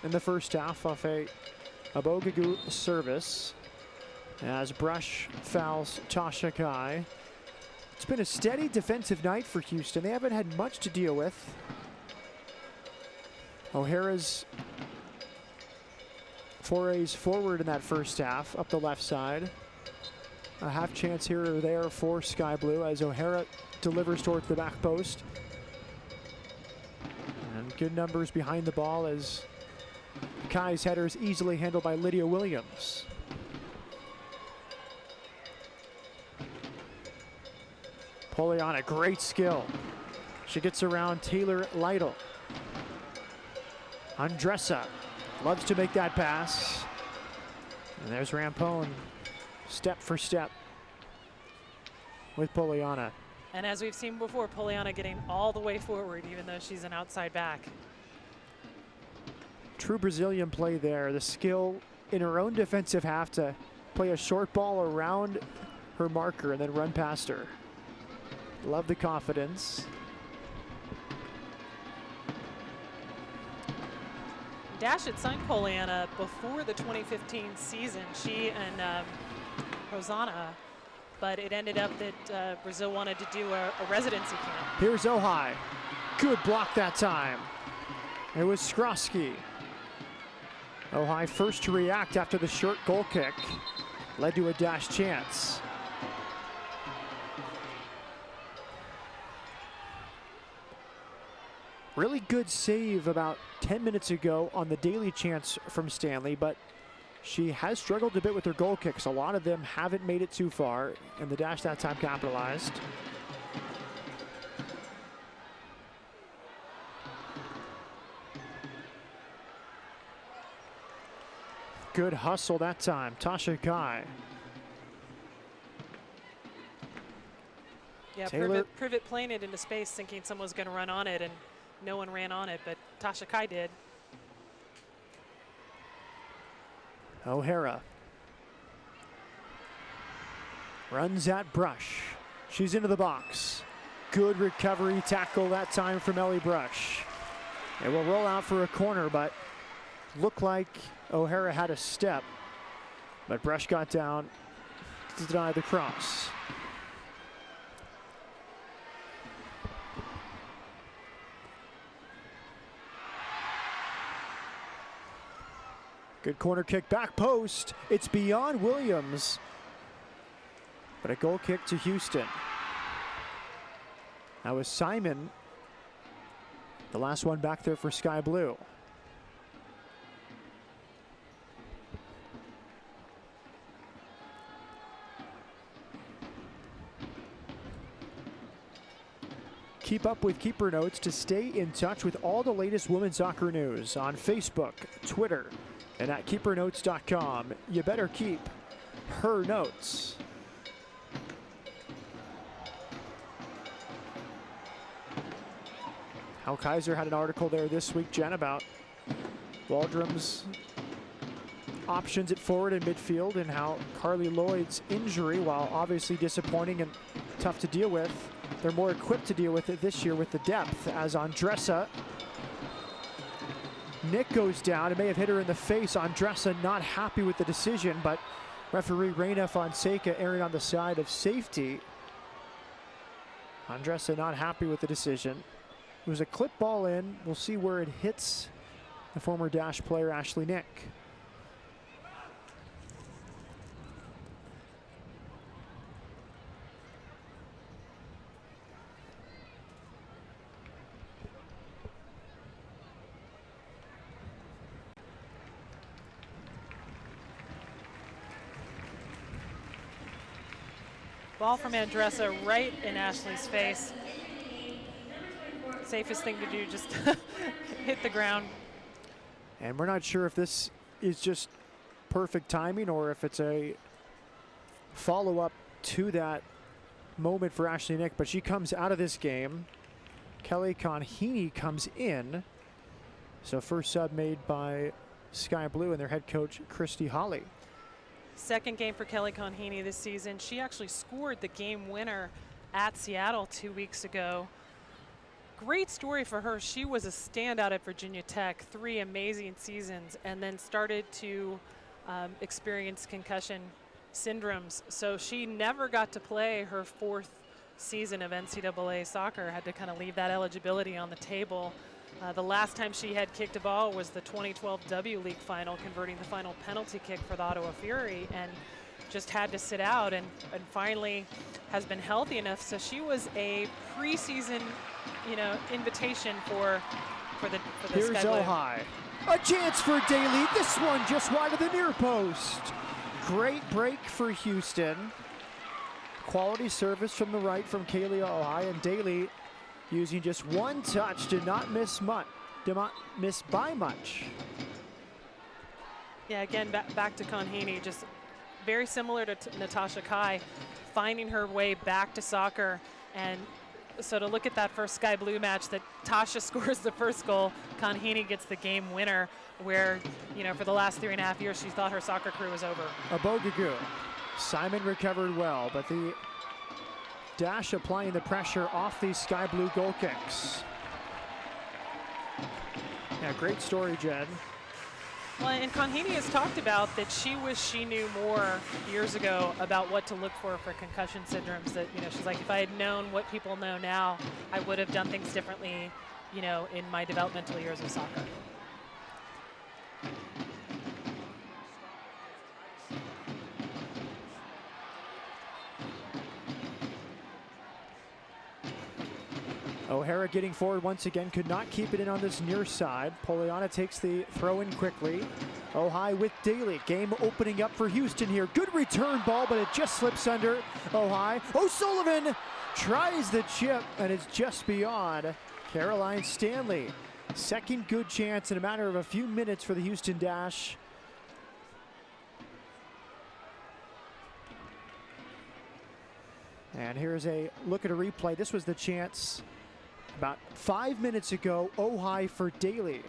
in the first half off a Abogugu service as Brush fouls Tasha Kai. It's been a steady defensive night for Houston. They haven't had much to deal with. O'Hara's forays forward in that first half, up the left side. A half chance here or there for Sky Blue as O'Hara delivers towards the back post. And good numbers behind the ball as Kai's header is easily handled by Lydia Williams. Poliana, great skill. She gets around Taylor Lytle. Andressa loves to make that pass. And there's Rampone, step for step with Poliana.
And as we've seen before, Poliana getting all the way forward, even though she's an outside back.
True Brazilian play there. The skill in her own defensive half to play a short ball around her marker and then run past her. Love the confidence.
Dash had signed Poliana before the 2015 season, she and Rosanna, but it ended up that Brazil wanted to do a residency camp.
Here's Ojai. Good block that time. It was Skrosky. Ojai first to react after the short goal kick. Led to a Dash chance. Really good save about 10 minutes ago on the daily chance from Stanley, but she has struggled a bit with her goal kicks. A lot of them haven't made it too far, and the Dash that time capitalized. Good hustle that time, Tasha Kai.
Yeah, Privet playing it into space, thinking someone was going to run on it, and no one ran on it, but Tasha Kai did.
O'Hara runs at Brush. She's into the box. Good recovery tackle that time from Ellie Brush. It will roll out for a corner, but looked like O'Hara had a step, but Brush got down to deny the cross. Good corner kick, back post. It's beyond Williams, but a goal kick to Houston. That was Simon, the last one back there for Sky Blue. Keep up with Keeper Notes to stay in touch with all the latest women's soccer news on Facebook, Twitter, and at keepernotes.com. You better keep her notes. Hal Kaiser had an article there this week, Jen, about Waldrom's options at forward and midfield and how Carly Lloyd's injury, while obviously disappointing and tough to deal with, they're more equipped to deal with it this year with the depth. As Andressa, Nick goes down. It may have hit her in the face. Andressa not happy with the decision, but referee Reina Fonseca erring on the side of safety. Andressa not happy with the decision. It was a clip ball in. We'll see where it hits the former Dash player Ashley Nick.
Ball from Andressa right in Ashley's face. Safest thing to do, just hit the ground.
And we're not sure if this is just perfect timing or if it's a follow-up to that moment for Ashley Nick, but she comes out of this game. Kelly Conheeney comes in. So first sub made by Sky Blue and their head coach, Christy Holly.
Second game for Kelly Conheeney this season. She actually scored the game winner at Seattle 2 weeks ago. Great story for her. She was a standout at Virginia Tech, 3 amazing seasons, and then started to experience concussion syndromes. So she never got to play her 4th season of NCAA soccer, had to kind of leave that eligibility on the table. The last time she had kicked a ball was the 2012 W League final, converting the final penalty kick for the Ottawa Fury, and just had to sit out, and finally has been healthy enough. So she was a preseason, invitation for the
Here's
Sky Blue.
Ojai. A chance for Daly. This one just wide of the near post. Great break for Houston. Quality service from the right from Kaylee Ojai, and Daly using just one touch, did not miss by much.
Yeah, again, back to Conheeney, just very similar to Natasha Kai, finding her way back to soccer. And so to look at that first Sky Blue match, that Tasha scores the first goal, Conheeney gets the game winner, where, you know, for the last 3.5 years, she thought her soccer career was over.
A Bogagoo. Simon recovered well, but the Dash applying the pressure off these Sky Blue goal kicks. Yeah, great story, Jen.
Well, and Conheeney has talked about that she wished she knew more years ago about what to look for concussion syndromes. That, you know, she's like, if I had known what people know now, I would have done things differently, you know, in my developmental years of soccer.
O'Hara getting forward once again, could not keep it in on this near side. Poliana takes the throw in quickly. Ojai with Daly. Game opening up for Houston here. Good return ball, but it just slips under Ojai. O'Sullivan tries the chip, and it's just beyond Caroline Stanley. Second good chance in a matter of a few minutes for the Houston Dash. And here's a look at a replay. This was the chance about 5 minutes ago. Ojai for Daly.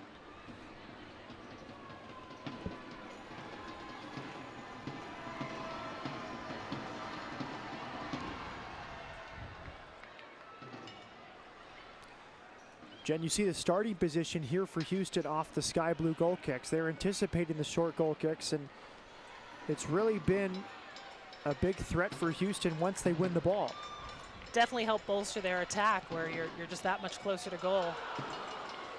Jen, you see the starting position here for Houston off the Sky Blue goal kicks. They're anticipating the short goal kicks, and it's really been a big threat for Houston once they win the ball.
Definitely help bolster their attack, where you're just that much closer to goal.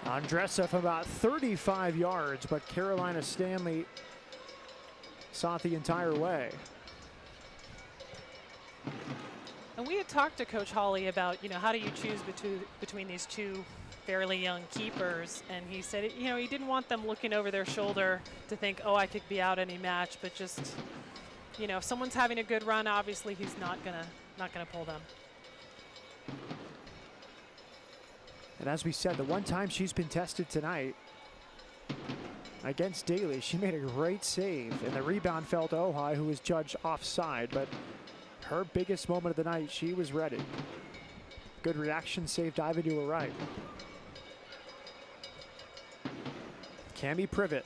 Andressa from about 35 yards, but Carolina Stanley saw it the entire way.
And we had talked to Coach Hawley about, you know, how do you choose between these two fairly young keepers, and he said, you know, he didn't want them looking over their shoulder to think, oh, I could be out any match, but just, you know, if someone's having a good run, obviously he's not gonna pull them.
And as we said, the one time she's been tested tonight against Daly, she made a great save, and the rebound fell to Ojai, who was judged offside, but her biggest moment of the night, she was ready. Good reaction, save diving to her right. Cami Privet.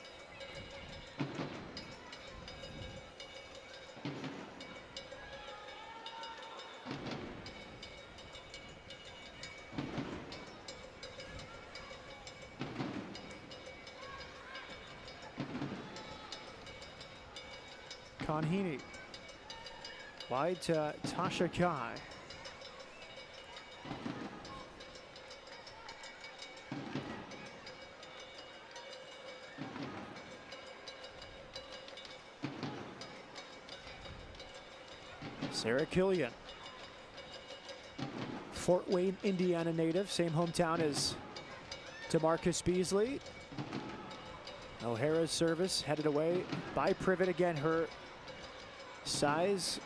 Conheeney. Wide to Tasha Kai. Sarah Killian. Fort Wayne, Indiana native, same hometown as DeMarcus Beasley. O'Hara's service headed away by Privet again. Her size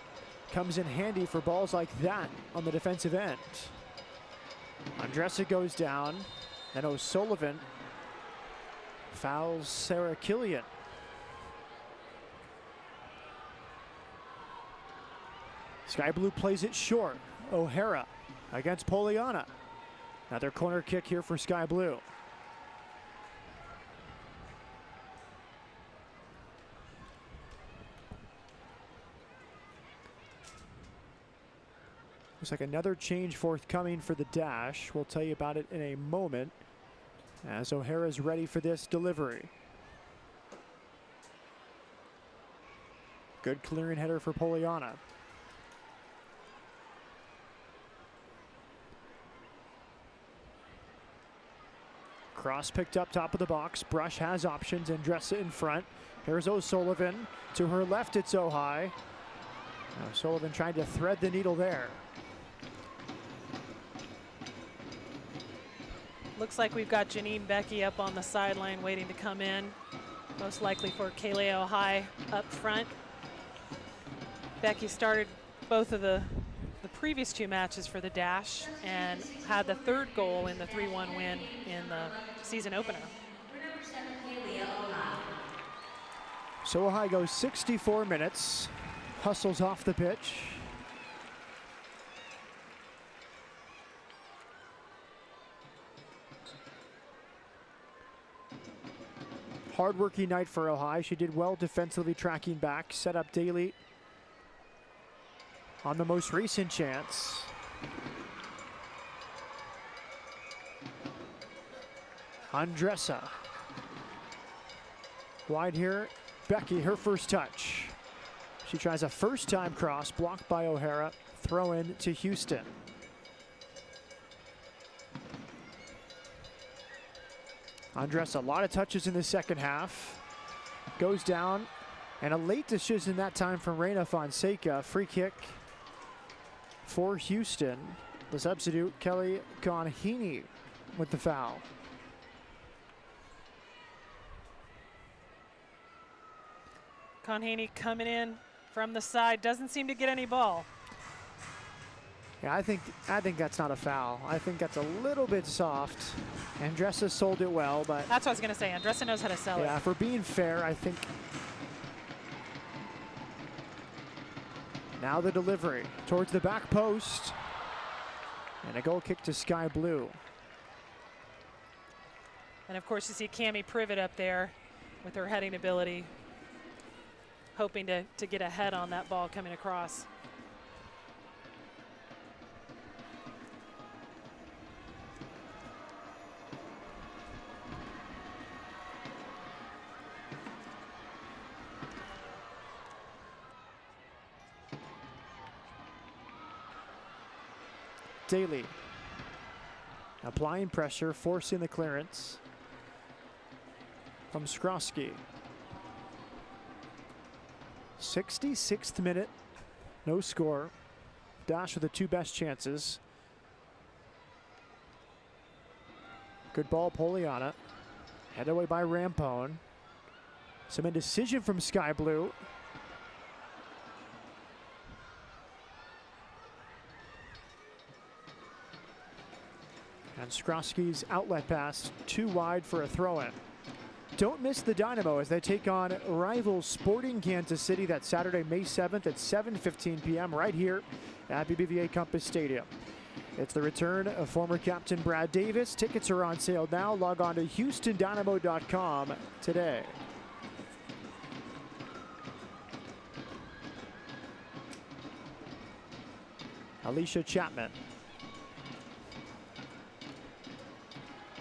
comes in handy for balls like that on the defensive end. Andressa goes down, then O'Sullivan fouls Sarah Killian. Sky Blue plays it short. O'Hara against Poliana. Another corner kick here for Sky Blue. Looks like another change forthcoming for the Dash. We'll tell you about it in a moment as O'Hara's ready for this delivery. Good clearing header for Poliana. Cross picked up top of the box. Brush has options. Andressa in front. Here's O'Sullivan. To her left, it's Ojai. O'Sullivan trying to thread the needle there.
Looks like we've got Janine Becky up on the sideline waiting to come in. Most likely for Kaylee Ojai up front. Becky started both of the the previous 2 matches for the Dash and had the 3rd goal in the 3-1 win in the season opener.
So Ohio goes 64 minutes, hustles off the pitch. Hard-working night for Ohio. She did well defensively, tracking back, set up Daly on the most recent chance. Andressa. Wide here, Becky, her first touch. She tries a first-time cross, blocked by O'Hara, throw in to Houston. Andressa, a lot of touches in the second half. Goes down, and a late decision that time from Reina Fonseca. Free kick for Houston. The substitute, Kelly Conheeney, with the foul.
Conheeney coming in from the side, doesn't seem to get any ball.
Yeah, I think that's not a foul. I think that's a little bit soft. Andressa sold it well, but
that's what I was going to say. Andressa knows how to sell it.
Yeah, for being fair, I think. Now the delivery towards the back post. And a goal kick to Sky Blue.
And of course you see Cami Privet up there with her heading ability, hoping to get ahead on that ball coming across.
Daly applying pressure, forcing the clearance from Skrosky. 66th minute, no score. Dash with the 2 best chances. Good ball, Poliana. Headed away by Rampone. Some indecision from Sky Blue. And Skrosky's outlet pass too wide for a throw-in. Don't miss the Dynamo as they take on rival Sporting Kansas City. That's Saturday, May 7th at 7:15 p.m. right here at BBVA Compass Stadium. It's the return of former captain Brad Davis. Tickets are on sale now. Log on to HoustonDynamo.com today. Alicia Chapman.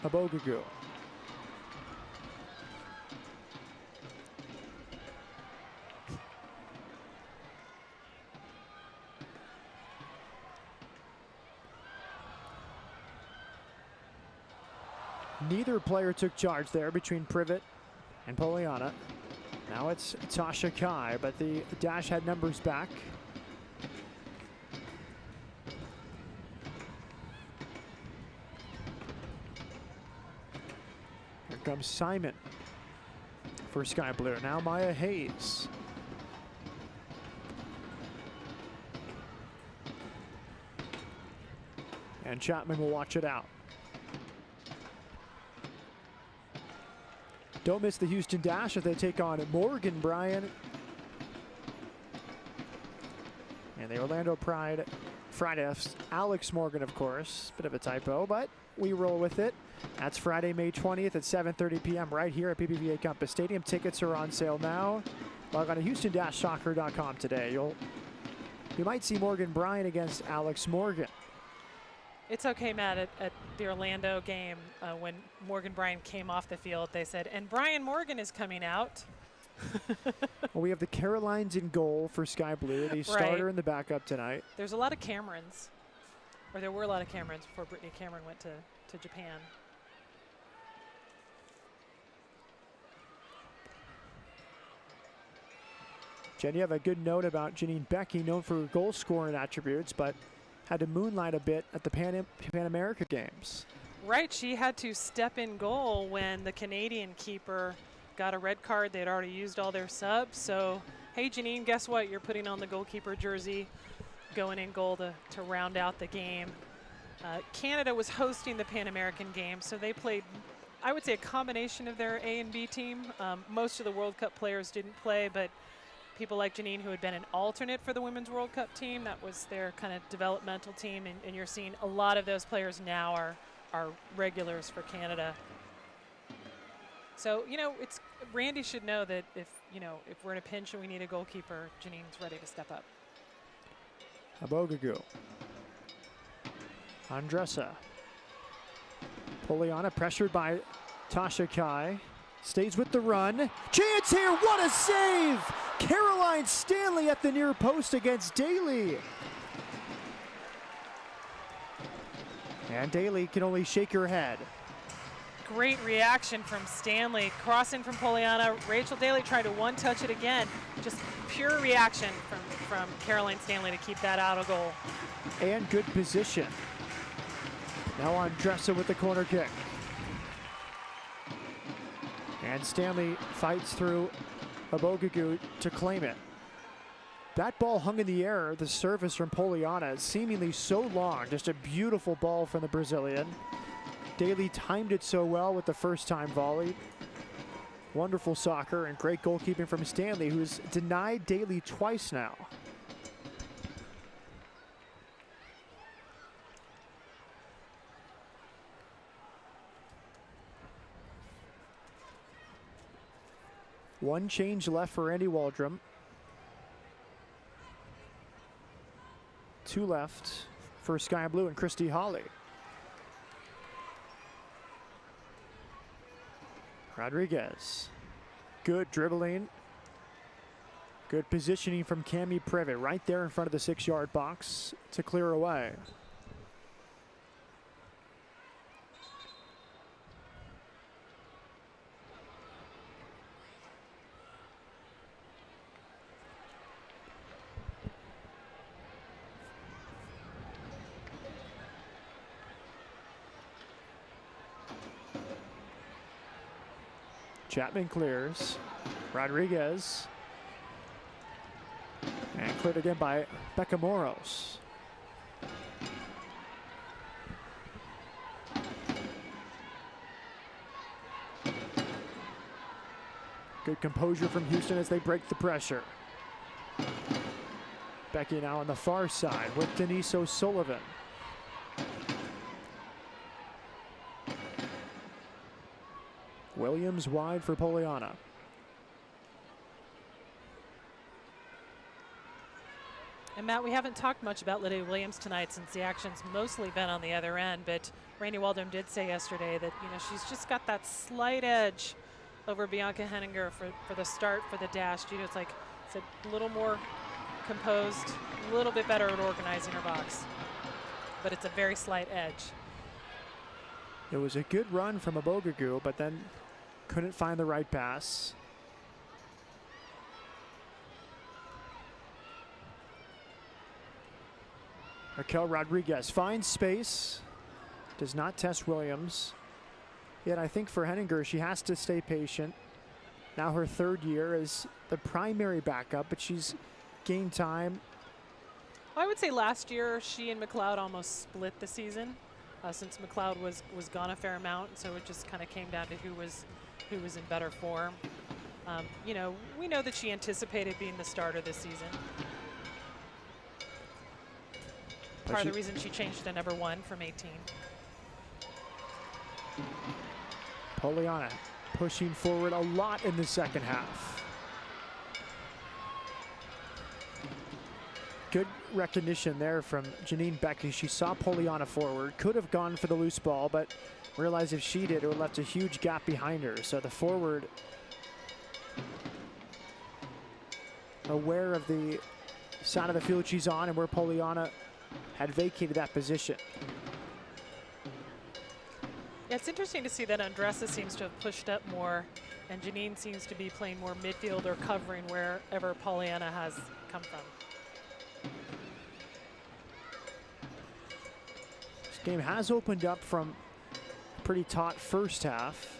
Abogugu. Neither player took charge there between Privet and Poliana. Now it's Tasha Kai, but the Dash had numbers back. Here comes Simon for Sky Blue. Now Maya Hayes. And Chapman will watch it out. Don't miss the Houston Dash as they take on Morgan Bryan. And the Orlando Pride F's Alex Morgan, of course. Bit of a typo, but we roll with it. That's Friday, May 20th at 7:30 p.m. right here at BBVA Compass Stadium. Tickets are on sale now. Log on to Houston-soccer.com today. You might see Morgan Bryan against Alex Morgan.
It's okay, Matt, at the Orlando game, when Morgan Bryan came off the field, they said, and Brian Morgan is coming out.
Well, we have the Carolines in goal for Sky Blue, the starter and the backup tonight.
There's a lot of Camerons, or there were a lot of Camerons before Brittany Cameron went to Japan.
Jen, you have a good note about Janine Becky, known for goal scoring attributes, but had to moonlight a bit at the Pan America Games.
Right, she had to step in goal when the Canadian keeper got a red card. They'd already used all their subs. So, hey, Janine, guess what? You're putting on the goalkeeper jersey going in goal to round out the game. Canada was hosting the Pan American Games, so they played, I would say, a combination of their A and B team. Most of the World Cup players didn't play, but people like Janine, who had been an alternate for the Women's World Cup team, that was their kind of developmental team, and you're seeing a lot of those players now are regulars for Canada. So, you know, Randy should know that if we're in a pinch and we need a goalkeeper, Janine's ready to step up.
Abogugu. Andressa. Poliana pressured by Tasha Kai. Stays with the run. Chance here, what a save! Caroline Stanley at the near post against Daly. And Daly can only shake her head.
Great reaction from Stanley. Crossing from Poliana. Rachel Daly tried to one-touch it again. Just pure reaction from Caroline Stanley to keep that out of goal.
And good position. Now Andressa with the corner kick. And Stanley fights through Abogugu to claim it. That ball hung in the air, the service from Poliana, seemingly so long. Just a beautiful ball from the Brazilian. Daly timed it so well with the first time volley. Wonderful soccer and great goalkeeping from Stanley, who's denied Daly twice now. One change left for Andy Waldrum. 2 left for Sky Blue and Christy Hawley. Rodriguez. Good dribbling. Good positioning from Cami Privet right there in front of the 6-yard box to clear away. Chapman clears. Rodriguez. And cleared again by Becca Moros. Good composure from Houston as they break the pressure. Becky now on the far side with Denise O'Sullivan. Williams wide for Poliana.
And Matt, we haven't talked much about Lydia Williams tonight since the action's mostly been on the other end, but Randy Waldrum did say yesterday that, you know, she's just got that slight edge over Bianca Henninger for the start, for the dash. You know, it's like it's a little more composed, a little bit better at organizing her box, but it's a very slight edge.
It was a good run from Abogugu, but then couldn't find the right pass. Raquel Rodriguez finds space, does not test Williams. Yet I think for Henninger, she has to stay patient. Now her 3rd year as the primary backup, but she's gained time.
I would say last year she and McLeod almost split the season since McLeod was gone a fair amount, so it just kind of came down to who was in better form. You know, we know that she anticipated being the starter this season. Part of the reason she changed to number 1 from 18.
Poliana pushing forward a lot in the second half. Good recognition there from Janine Becky. She saw Poliana forward, could have gone for the loose ball, but realized if she did, it would have left a huge gap behind her. So the forward, aware of the side of the field she's on and where Poliana had vacated that position.
Yeah, it's interesting to see that Andressa seems to have pushed up more, and Janine seems to be playing more midfield or covering wherever Poliana has come from.
This game has opened up from a pretty taut first half.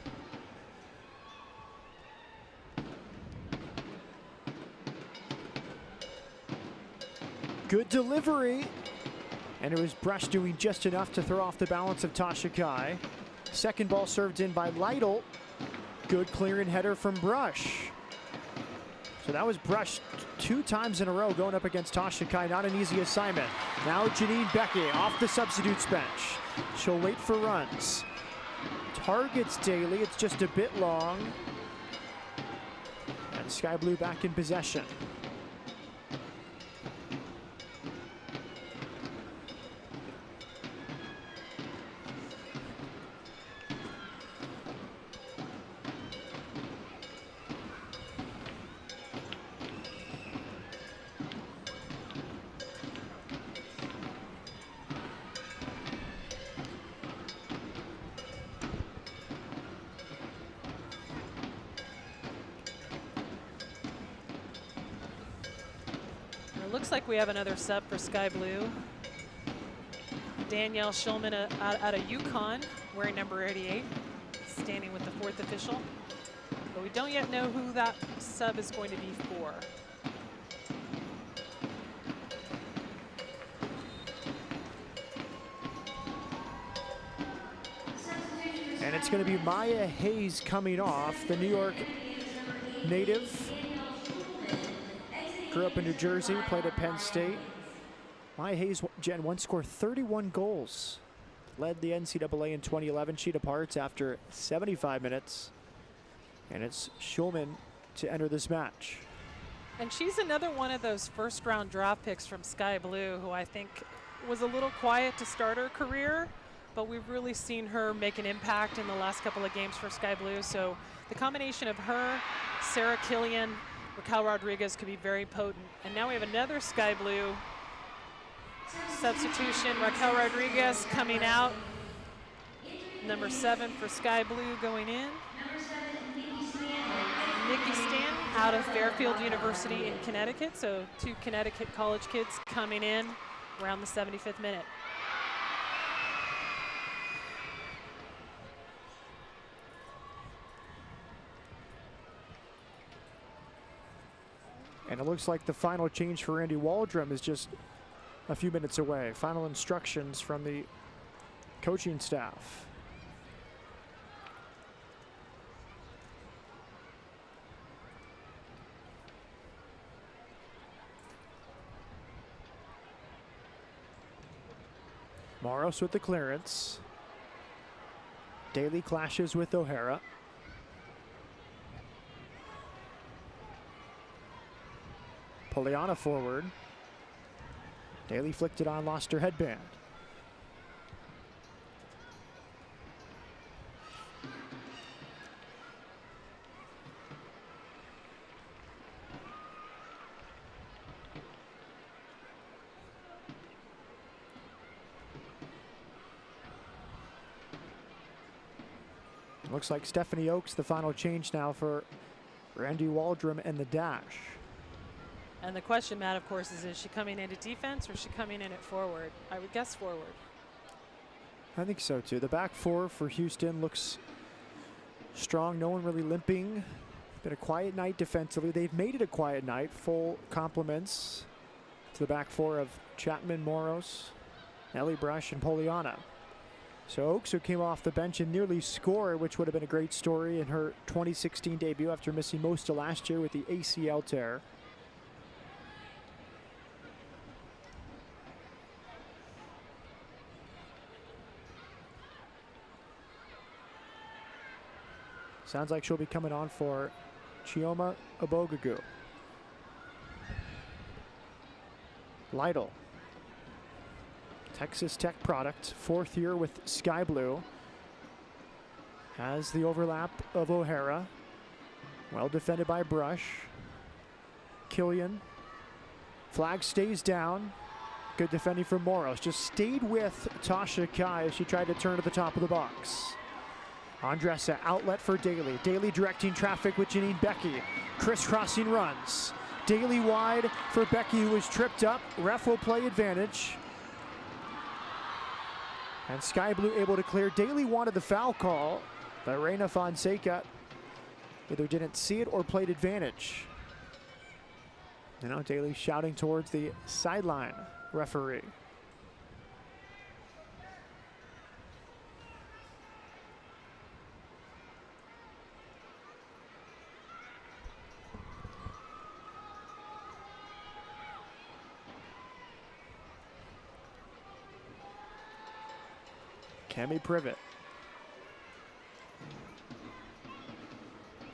Good delivery. And it was Brush doing just enough to throw off the balance of Tasha Kai. Second ball served in by Lytle. Good clearing header from Brush. So that was Brush 2 times in a row going up against Tasha Kai. Not an easy assignment. Now Janine Becky off the substitutes bench. She'll wait for runs. Targets Daly. It's just a bit long. And Sky Blue back in possession.
Looks like we have another sub for Sky Blue. Danielle Schulman out of Yukon, wearing number 88, standing with the 4th official. But we don't yet know who that sub is going to be for.
And it's going to be Maya Hayes coming off, the New York native. Grew up in New Jersey, played at Penn State. Maya Hayes, Jen, once scored 31 goals. Led the NCAA in 2011 sheet of parts after 75 minutes. And it's Schulman to enter this match.
And she's another one of those first-round draft picks from Sky Blue who I think was a little quiet to start her career, but we've really seen her make an impact in the last couple of games for Sky Blue. So the combination of her, Sarah Killian, Raquel Rodriguez could be very potent. And now we have another Sky Blue substitution. Raquel Rodriguez coming out. Number 7 for Sky Blue going in. Nikki Stanton out of Fairfield University in Connecticut. So 2 Connecticut college kids coming in around the 75th minute.
And it looks like the final change for Randy Waldrum is just a few minutes away. Final instructions from the coaching staff. Moros with the clearance. Daly clashes with O'Hara. Poliana forward. Daly flicked it on, lost her headband. Looks like Stephanie Oakes, the final change now for Randy Waldrum and the dash.
And the question, Matt, of course, is she coming into defense or is she coming in at forward? I would guess forward.
I think so too. The back 4 for Houston looks strong. No one really limping. Been a quiet night defensively. They've made it a quiet night. Full compliments to the back 4 of Chapman, Moros, Ellie Brush, and Poliana. So Oakes, who came off the bench and nearly scored, which would have been a great story in her 2016 debut after missing most of last year with the ACL tear. Sounds like she'll be coming on for Chioma Abogagu. Lytle. Texas Tech product, 4th year with Sky Blue. Has the overlap of O'Hara. Well defended by Brush. Killian. Flag stays down. Good defending from Moros. Just stayed with Tasha Kai as she tried to turn to the top of the box. Andressa, outlet for Daly. Daly directing traffic with Janine Becky. Crisscrossing runs. Daly wide for Becky, who was tripped up. Ref will play advantage. And Sky Blue able to clear. Daly wanted the foul call, but Reina Fonseca either didn't see it or played advantage. You know, Daly shouting towards the sideline referee. Cami Privet.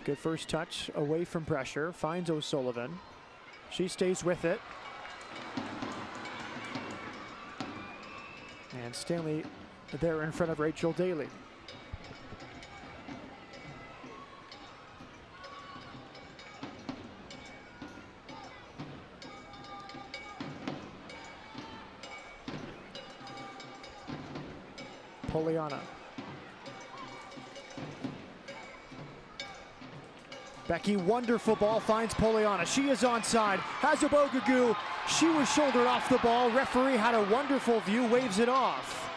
Good first touch away from pressure. Finds O'Sullivan. She stays with it. And Stanley there in front of Rachel Daly. Poliana. Becky, wonderful ball, finds Poliana. She is onside, has a Bogagu. She was shouldered off the ball. Referee had a wonderful view, waves it off.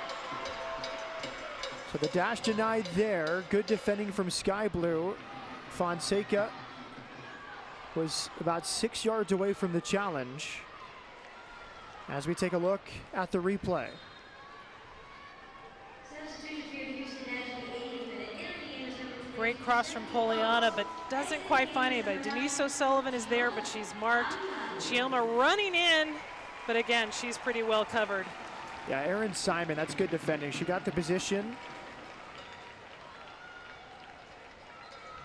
So the dash denied there. Good defending from Sky Blue. Fonseca was about 6 yards away from the challenge. As we take a look at the replay.
Great cross from Poliana, but doesn't quite find anybody. Denise O'Sullivan is there, but she's marked. Chioma running in, but again, she's pretty well covered.
Yeah, Erin Simon, that's good defending. She got the position.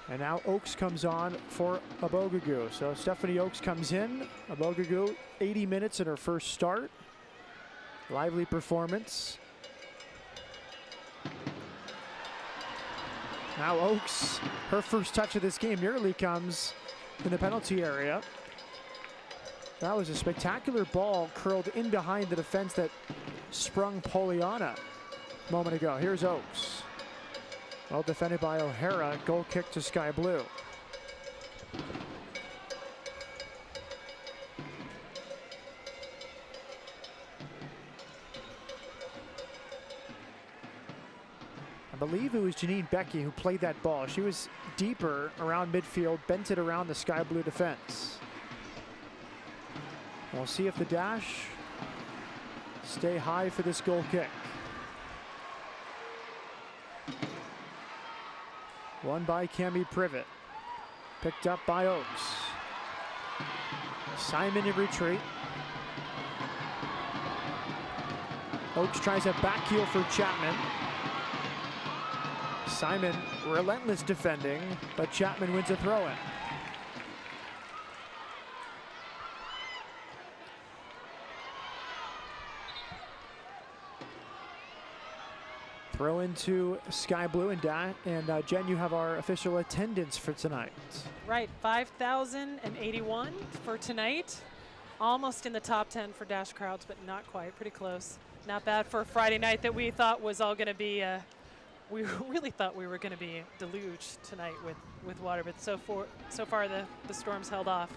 And now Oakes comes on for Abogagu. So Stephanie Oakes comes in. Abogagu, 80 minutes in her first start. Lively performance. Now Oakes, her first touch of this game nearly comes in the penalty area. That was a spectacular ball curled in behind the defense that sprung Poliana a moment ago. Here's Oakes. Well defended by O'Hara. Goal kick to Sky Blue. I believe it was Janine Becky who played that ball. She was deeper around midfield, bent it around the Sky Blue defense. We'll see if the dash stay high for this goal kick. Won by Cami Privet. Picked up by Oakes. Simon in retreat. Oakes tries a back heel for Chapman. Simon, relentless defending, but Chapman wins a throw-in. Throw into Sky Blue, and Jen, you have our official attendance for tonight.
Right, 5,081 for tonight. Almost in the top 10 for dash crowds, but not quite, pretty close. Not bad for a Friday night that we thought was all gonna be, we really thought we were gonna be deluged tonight with water, but so far the storm's held off.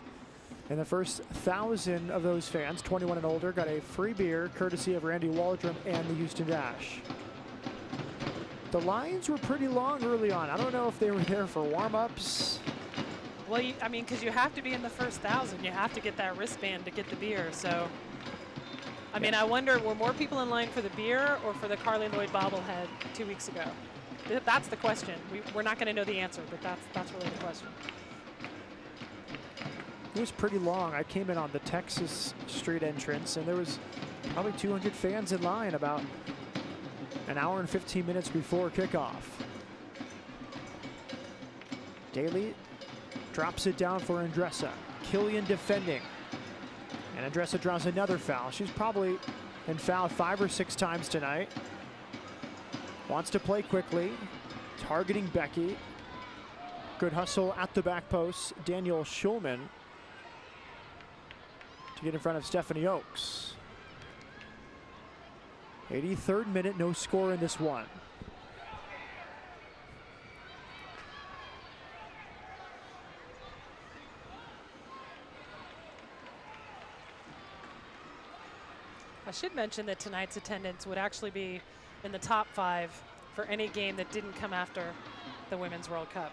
And the first 1,000 of those fans, 21 and older, got a free beer courtesy of Randy Waldron and the Houston Dash. The lines were pretty long early on. I don't know if they were there for warm-ups.
Well, I mean, because you have to be in the first 1,000. You have to get that wristband to get the beer. So, I mean, I wonder, were more people in line for the beer or for the Carly Lloyd bobblehead 2 weeks ago? That's the question. We're not going to know the answer, but that's really the question.
It was pretty long. I came in on the Texas Street entrance, and there was probably 200 fans in line about an hour and 15 minutes before kickoff. Daly drops it down for Andressa. Killian defending. And Andressa draws another foul. She's probably been fouled 5 or 6 times tonight. Wants to play quickly. Targeting Becky. Good hustle at the back post. Daniel Schulman to get in front of Stephanie Oakes. 83rd minute, no score in this one.
I should mention that tonight's attendance would actually be in the top 5 for any game that didn't come after the Women's World Cup.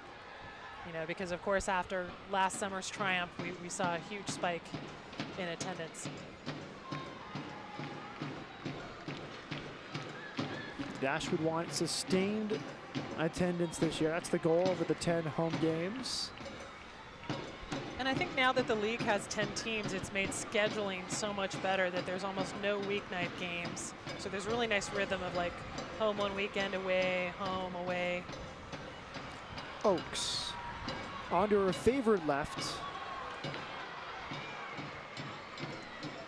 You know, because of course after last summer's triumph, we saw a huge spike in attendance.
Dash would want sustained attendance this year. That's the goal over the 10 home games.
And I think now that the league has 10 teams, it's made scheduling so much better that there's almost no weeknight games. So there's really nice rhythm of like home one weekend, away, home, away.
Oaks onto her favorite left.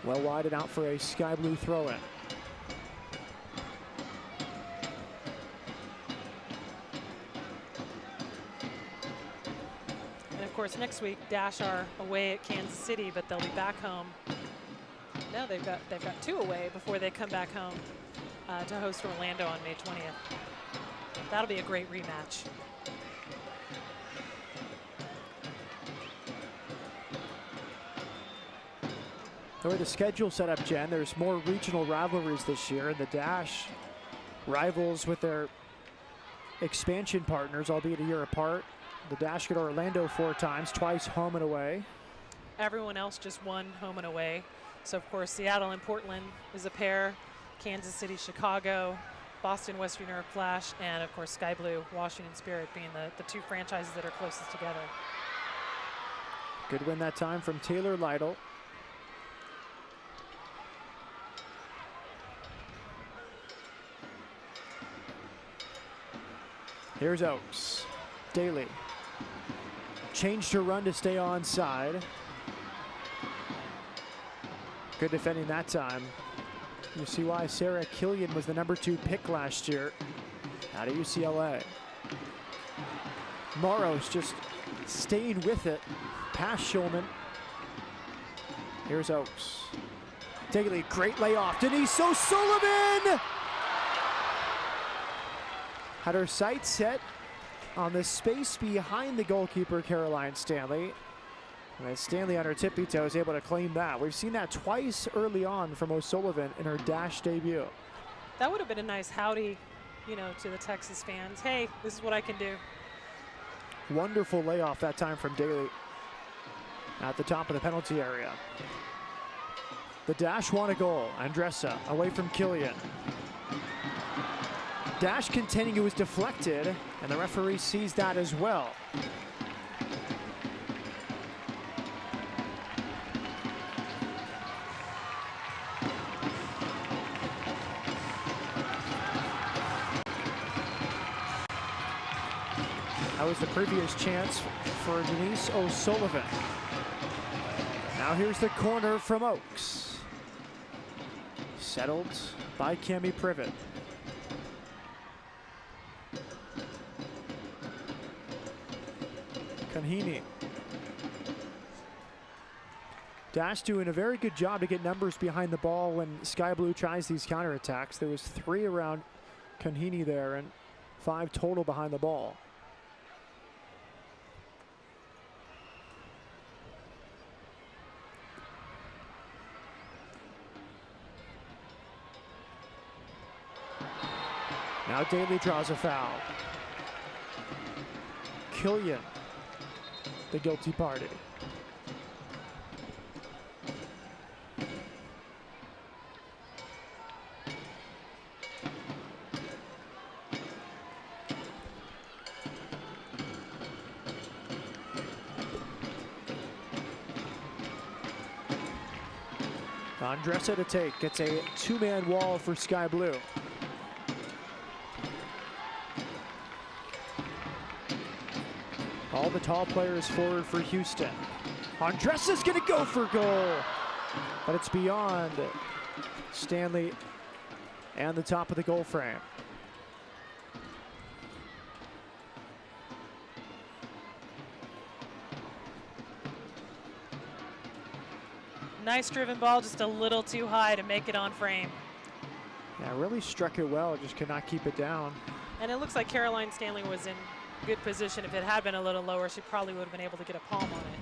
Well wide and out for a sky blue throw-in.
And of course, next week Dash are away at Kansas City, but they'll be back home. No, they've got 2 away before they come back home to host Orlando on May 20th. That'll be a great rematch.
The way the schedule set up, Jen, there's more regional rivalries this year, and the Dash rivals with their expansion partners, albeit a year apart. The Dash get Orlando 4 times, twice home and away.
Everyone else just one home and away. So of course, Seattle and Portland is a pair, Kansas City, Chicago, Boston, Western Europe Flash, and of course Sky Blue, Washington Spirit being the 2 franchises that are closest together.
Good win that time from Taylor Lytle. Here's Oaks. Daly changed her run to stay onside. Good defending that time. You see why Sarah Killian was the #2 pick last year out of UCLA. Morrow's just staying with it. Past Schulman. Here's Oaks. Daly, great layoff. Denise O'Sullivan! Had her sights set on the space behind the goalkeeper, Caroline Stanley. And Stanley on her tippy toes able to claim that. We've seen that twice early on from O'Sullivan in her Dash debut.
That would have been a nice howdy, you know, to the Texas fans. Hey, this is what I can do.
Wonderful layoff that time from Daly at the top of the penalty area. The Dash won a goal. Andressa away from Killian. Dash contending it was deflected, and the referee sees that as well. That was the previous chance for Denise O'Sullivan. Now here's the corner from Oaks. Settled by Cami Privet. Kanhini. Dash doing a very good job to get numbers behind the ball when Sky Blue tries these counterattacks. There was 3 around Kanhini there and 5 total behind the ball. Now Daly draws a foul. Killian, the guilty party. Andressa to take, gets a 2-man wall for Sky Blue. All the tall players forward for Houston. Andressa's gonna go for goal, but it's beyond Stanley and the top of the goal frame.
Nice driven ball, just a little too high to make it on frame.
Yeah, really struck it well, just could not keep it down.
And it looks like Caroline Stanley was in good position. If it had been a little lower, she probably would have been able to get a palm on it.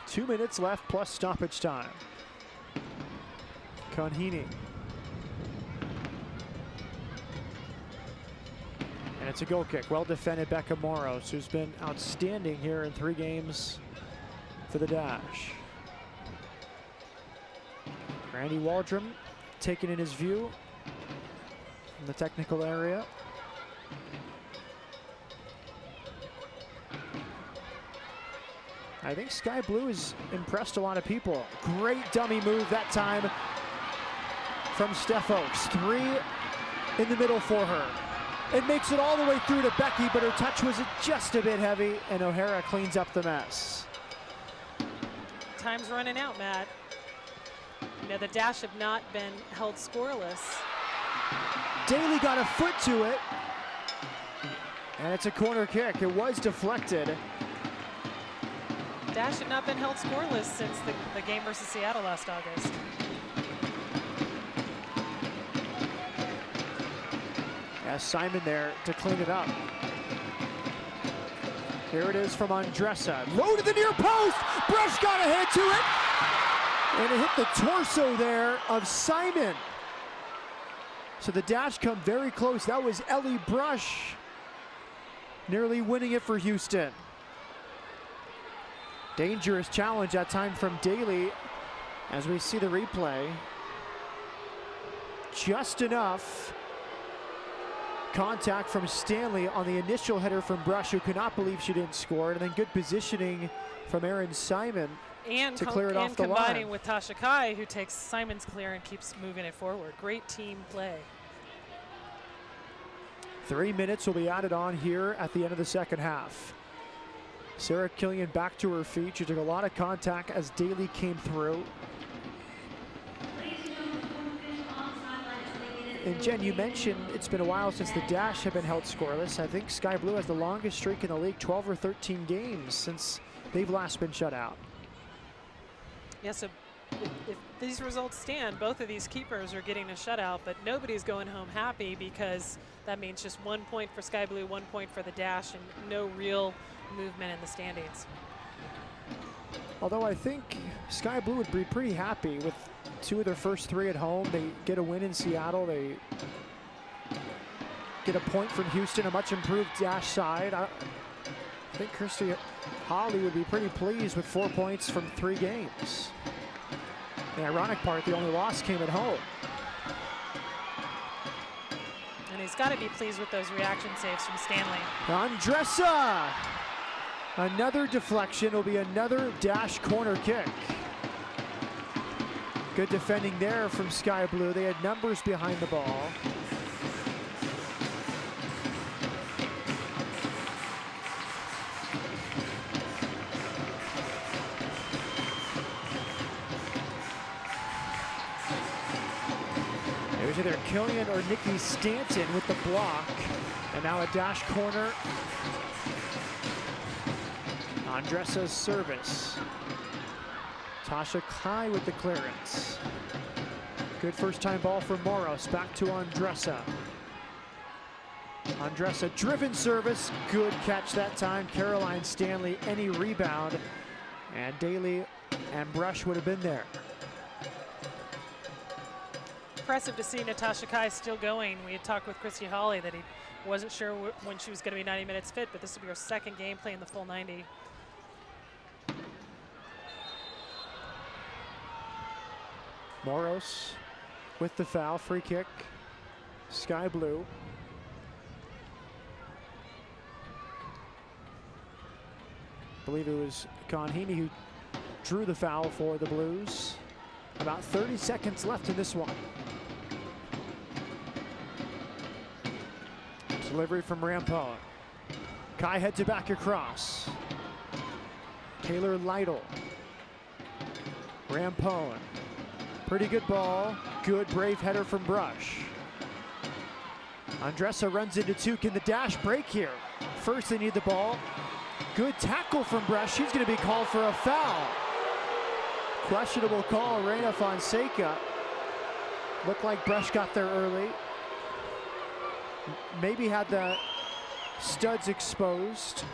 Two minutes left plus stoppage time. Kanhini And it's a goal kick. Well defended, Becca Moros, who's been outstanding here in 3 games for the Dash. Randy Waldrum taking in his view from the technical area. I think Sky Blue has impressed a lot of people. Great dummy move that time from Steph Oakes. 3 in the middle for her. It makes it all the way through to Becky, but her touch was just a bit heavy, and O'Hara cleans up the mess.
Time's running out, Matt. You know, the Dash have not been held scoreless.
Daly got a foot to it, and it's a corner kick. It was deflected.
Dash have not been held scoreless since the game versus Seattle last August.
Yeah, Simon there to clean it up. Here it is from Andressa. Low to the near post. Brush got a hit to it. And it hit the torso there of Simon. So the Dash come very close. That was Ellie Brush nearly winning it for Houston. Dangerous challenge that time from Daly as we see the replay. Just enough contact from Stanley on the initial header from Brush, who could not believe she didn't score, and then good positioning from Erin Simon to clear it off the line.
And combining with Tasha Kai, who takes Simon's clear and keeps moving it forward. Great team play.
3 minutes will be added on here at the end of the second half. Sarah Killian back to her feet. She took a lot of contact as Daly came through. And Jen, you mentioned it's been a while since the Dash have been held scoreless. I think Sky Blue has the longest streak in the league, 12 or 13 games since they've last been shut out.
Yeah, so if these results stand, both of these keepers are getting a shutout, but nobody's going home happy because that means just 1 point for Sky Blue, 1 point for the Dash, and no real movement in the standings.
Although I think Sky Blue would be pretty happy with 2 of their first 3 at home. They get a win in Seattle. They get a point from Houston, a much improved Dash side. I think Christy Holly would be pretty pleased with 4 points from 3 games. The ironic part, the only loss came at home.
And he's got to be pleased with those reaction saves from Stanley.
Andressa! Another deflection will be another Dash corner kick. Good defending there from Sky Blue. They had numbers behind the ball. It was either Killian or Nikki Stanton with the block. And now a Dash corner. Andressa's service. Tasha Kai with the clearance. Good first time ball for Moros. Back to Andressa. Andressa driven service. Good catch that time. Caroline Stanley, any rebound. And Daly and Brush would have been there.
Impressive to see Natasha Kai still going. We had talked with Christy Hawley that he wasn't sure when she was going to be 90 minutes fit, but this will be her second game playing the full 90.
Moros with the foul, free kick, Sky Blue. I believe it was Conhini who drew the foul for the Blues. About 30 seconds left in this one. Delivery from Rampone. Kai heads it back across. Taylor Lytle. Rampone. Pretty good ball. Good brave header from Brush. Andressa runs into 2. Can the Dash break here? First they need the ball. Good tackle from Brush. She's going to be called for a foul. Questionable call, Reina Fonseca. Looked like Brush got there early. Maybe had the studs exposed.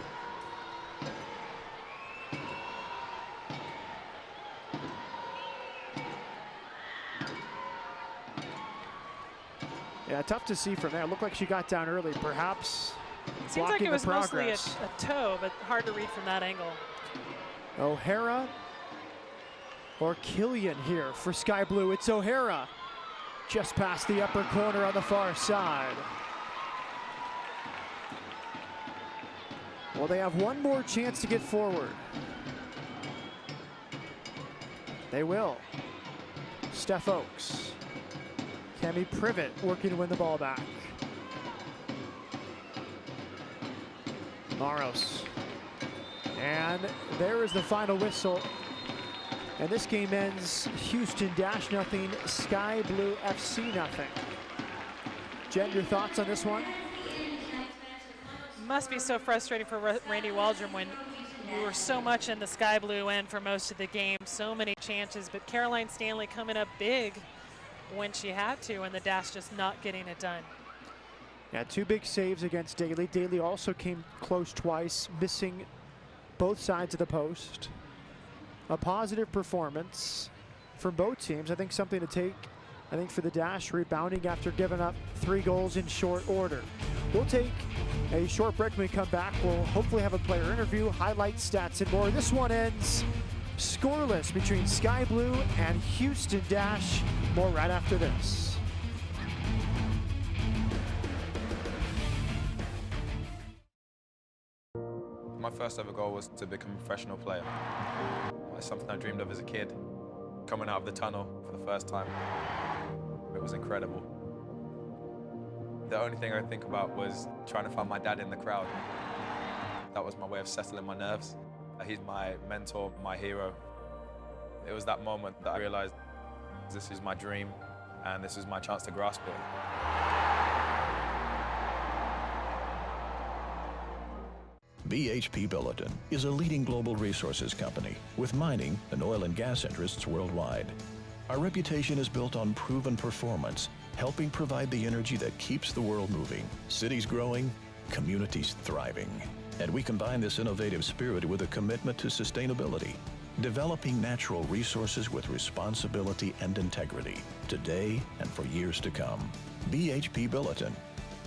Yeah, tough to see from there. Looked like she got down early. Perhaps
Seems like
blocking
it
the
was mostly
progress.
a toe, but hard to read from that angle.
O'Hara or Killian here for Sky Blue. It's O'Hara just past the upper corner on the far side. Well, they have one more chance to get forward. They will. Steph Oakes. Cami Privet working to win the ball back. Maros. And there is the final whistle. And this game ends Houston Dash nothing, Sky Blue FC nothing. Jen, your thoughts on this one?
Must be so frustrating for Randy Waldrum when you were so much in the Sky Blue end for most of the game, so many chances, but Caroline Stanley coming up big when she had to, and the Dash just not getting it done.
Yeah, two big saves against Daly. Daly also came close twice, missing both sides of the post. A positive performance from both teams. I think something to take, I think, for the Dash, rebounding after giving up 3 goals in short order. We'll take a short break. When we come back, we'll hopefully have a player interview, highlights, stats, and more. This one ends scoreless between Sky Blue and Houston Dash. More right after this.
My first ever goal was to become a professional player. It's something I dreamed of as a kid. Coming out of the tunnel for the first time, it was incredible. The only thing I think about was trying to find my dad in the crowd. That was my way of settling my nerves. He's my mentor, my hero. It was that moment that I realized this is my dream and this is my chance to grasp it.
BHP Billiton is a leading global resources company with mining and oil and gas interests worldwide. Our reputation is built on proven performance, helping provide the energy that keeps the world moving, cities growing, communities thriving. And we combine this innovative spirit with a commitment to sustainability, developing natural resources with responsibility and integrity, today and for years to come. BHP Billiton,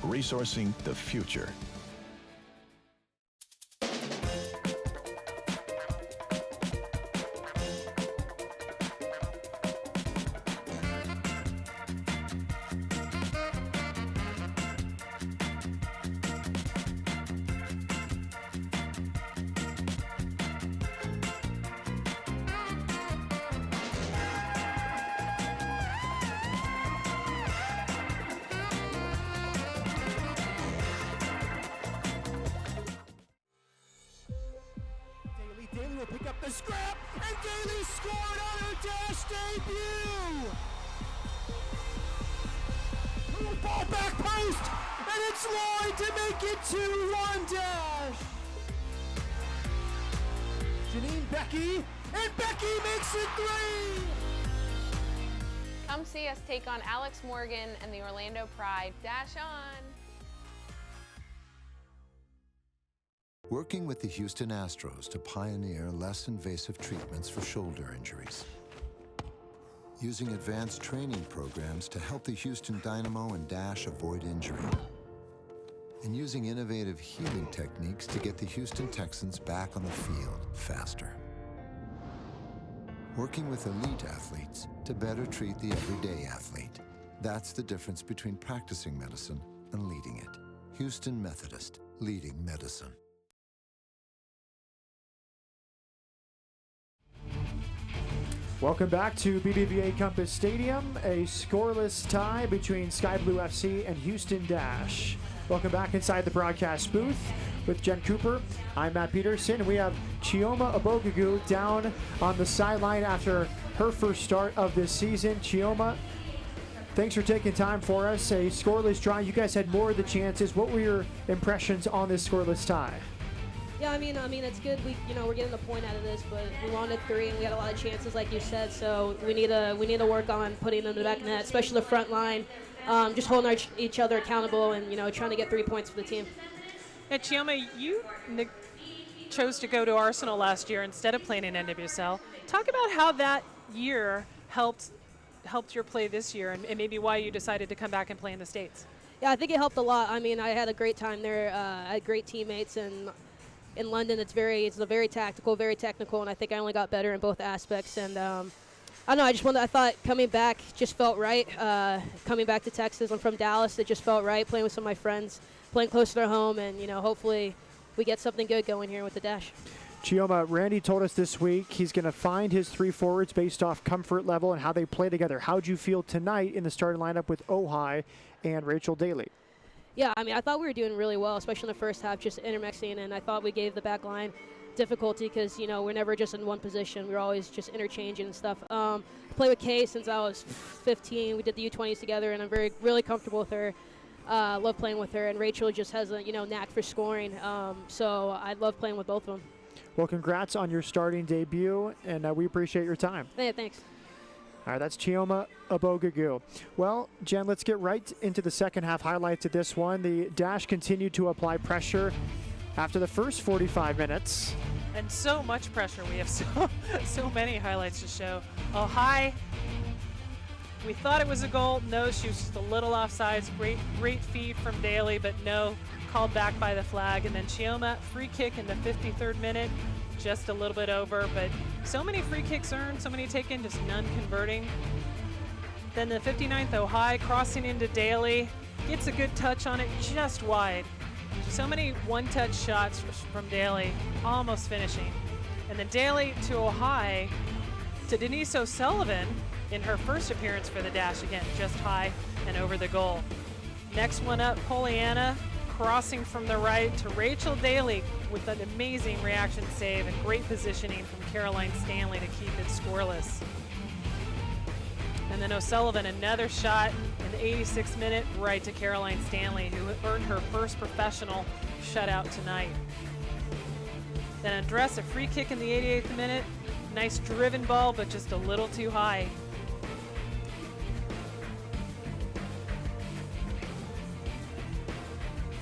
resourcing the future.
Daly will pick up the scrap, and Daly scored on her Dash debut! Little ball back post, and it's Lloyd to make it 2-1 Dash! Janine Becky, and Becky makes it 3!
Come see us take on Alex Morgan and the Orlando Pride. Dash on!
Working with the Houston Astros to pioneer less invasive treatments for shoulder injuries. Using advanced training programs to help the Houston Dynamo and Dash avoid injury. And using innovative healing techniques to get the Houston Texans back on the field faster. Working with elite athletes to better treat the everyday athlete. That's the difference between practicing medicine and leading it. Houston Methodist, leading medicine.
Welcome back to BBVA Compass Stadium, a scoreless tie between Sky Blue FC and Houston Dash. Welcome back inside the broadcast booth with Jen Cooper. I'm Matt Peterson. We have Chioma Abogugu down on the sideline after her first start of this season. Chioma, thanks for taking time for us. A scoreless draw. You guys had more of the chances. What were your impressions on this scoreless tie?
Yeah, I mean, it's good. We're getting the point out of this, but we wanted 3, and we had a lot of chances, like you said. So we need to work on putting them in the back net, especially the front line, just holding each other accountable, and trying to get 3 points for the team.
And Chioma, you chose to go to Arsenal last year instead of playing in NWSL. Talk about how that year helped your play this year, and maybe why you decided to come back and play in the States.
Yeah, I think it helped a lot. I mean, I had a great time there. I had great teammates, and in London, it's a very tactical, very technical, and I think I only got better in both aspects. And I don't know. I thought coming back just felt right. Coming back to Texas, I'm from Dallas. It just felt right. Playing with some of my friends, playing closer to home, and hopefully we get something good going here with the Dash.
Chioma, Randy told us this week he's going to find his 3 forwards based off comfort level and how they play together. How'd you feel tonight in the starting lineup with Ojai and Rachel Daly?
Yeah, I mean, I thought we were doing really well, especially in the first half, just intermixing, and I thought we gave the back line difficulty because, we're never just in one position. We're always just interchanging and stuff. I played with Kay since I was 15. We did the U20s together, and I'm really comfortable with her. Love playing with her, and Rachel just has a, knack for scoring, so I love playing with both of them.
Well, congrats on your starting debut, and we appreciate your time.
Yeah, thanks.
All right, that's Chioma Abogagu. Well, Jen, let's get right into the second half highlights of this one. The Dash continued to apply pressure after the first 45 minutes.
And so much pressure. We have so many highlights to show. Ojai, we thought it was a goal. No, she was just a little offsides. Great feed from Daly, but no, called back by the flag. And then Chioma, free kick in the 53rd minute, just a little bit over, but so many free kicks earned, so many taken, just none converting. Then the 59th, Ojai crossing into Daly, gets a good touch on it, just wide. So many one-touch shots from Daly, almost finishing. And then Daly to Ojai, to Denise O'Sullivan in her first appearance for the Dash, again, just high and over the goal. Next one up, Poliana, crossing from the right to Rachel Daly with an amazing reaction save and great positioning from Caroline Stanley to keep it scoreless. And then O'Sullivan, another shot in the 86th minute, right to Caroline Stanley, who earned her first professional shutout tonight. Then Andres, a free kick in the 88th minute. Nice driven ball, but just a little too high.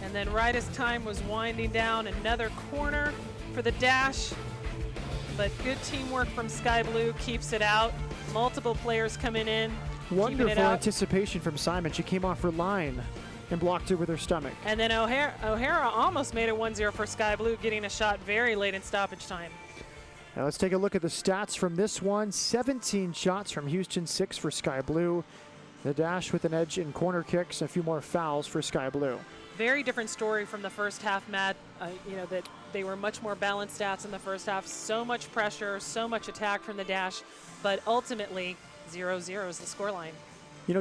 And then right as time was winding down, another corner for the Dash. But good teamwork from Sky Blue keeps it out. Multiple players coming in.
Wonderful anticipation from Simon. She came off her line and blocked it with her stomach.
And then O'Hara almost made it 1-0 for Sky Blue, getting a shot very late in stoppage time.
Now let's take a look at the stats from this one. 17 shots from Houston, 6 for Sky Blue. The Dash with an edge in corner kicks, and a few more fouls for Sky Blue.
Very different story from the first half, Matt. That they were much more balanced stats in the first half. So much pressure, so much attack from the Dash, but ultimately 0-0 is the scoreline.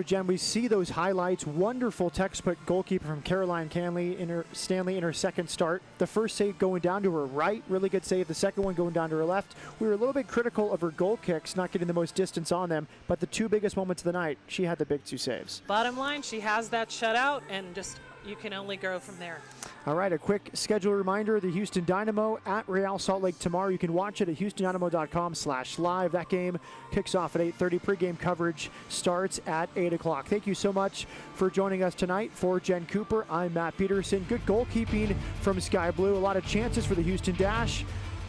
Jen, we see those highlights. Wonderful textbook goalkeeper from Caroline Stanley in her second start. The first save going down to her right, really good save. The second one going down to her left. We were a little bit critical of her goal kicks, not getting the most distance on them, but the two biggest moments of the night, she had the big 2 saves.
Bottom line, she has that shutout, and just you can only grow from there.
All right, a quick schedule reminder, the Houston Dynamo at Real Salt Lake tomorrow. You can watch it at houstondynamo.com/live. That game kicks off at 8:30. Pre-game coverage starts at 8 o'clock. Thank you so much for joining us tonight. For Jen Cooper, I'm Matt Peterson. Good goalkeeping from Sky Blue. A lot of chances for the Houston Dash.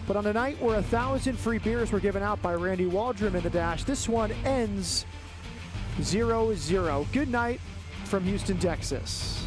But on a night where 1,000 free beers were given out by Randy Waldrum in the Dash, this one ends 0-0. Good night from Houston, Texas.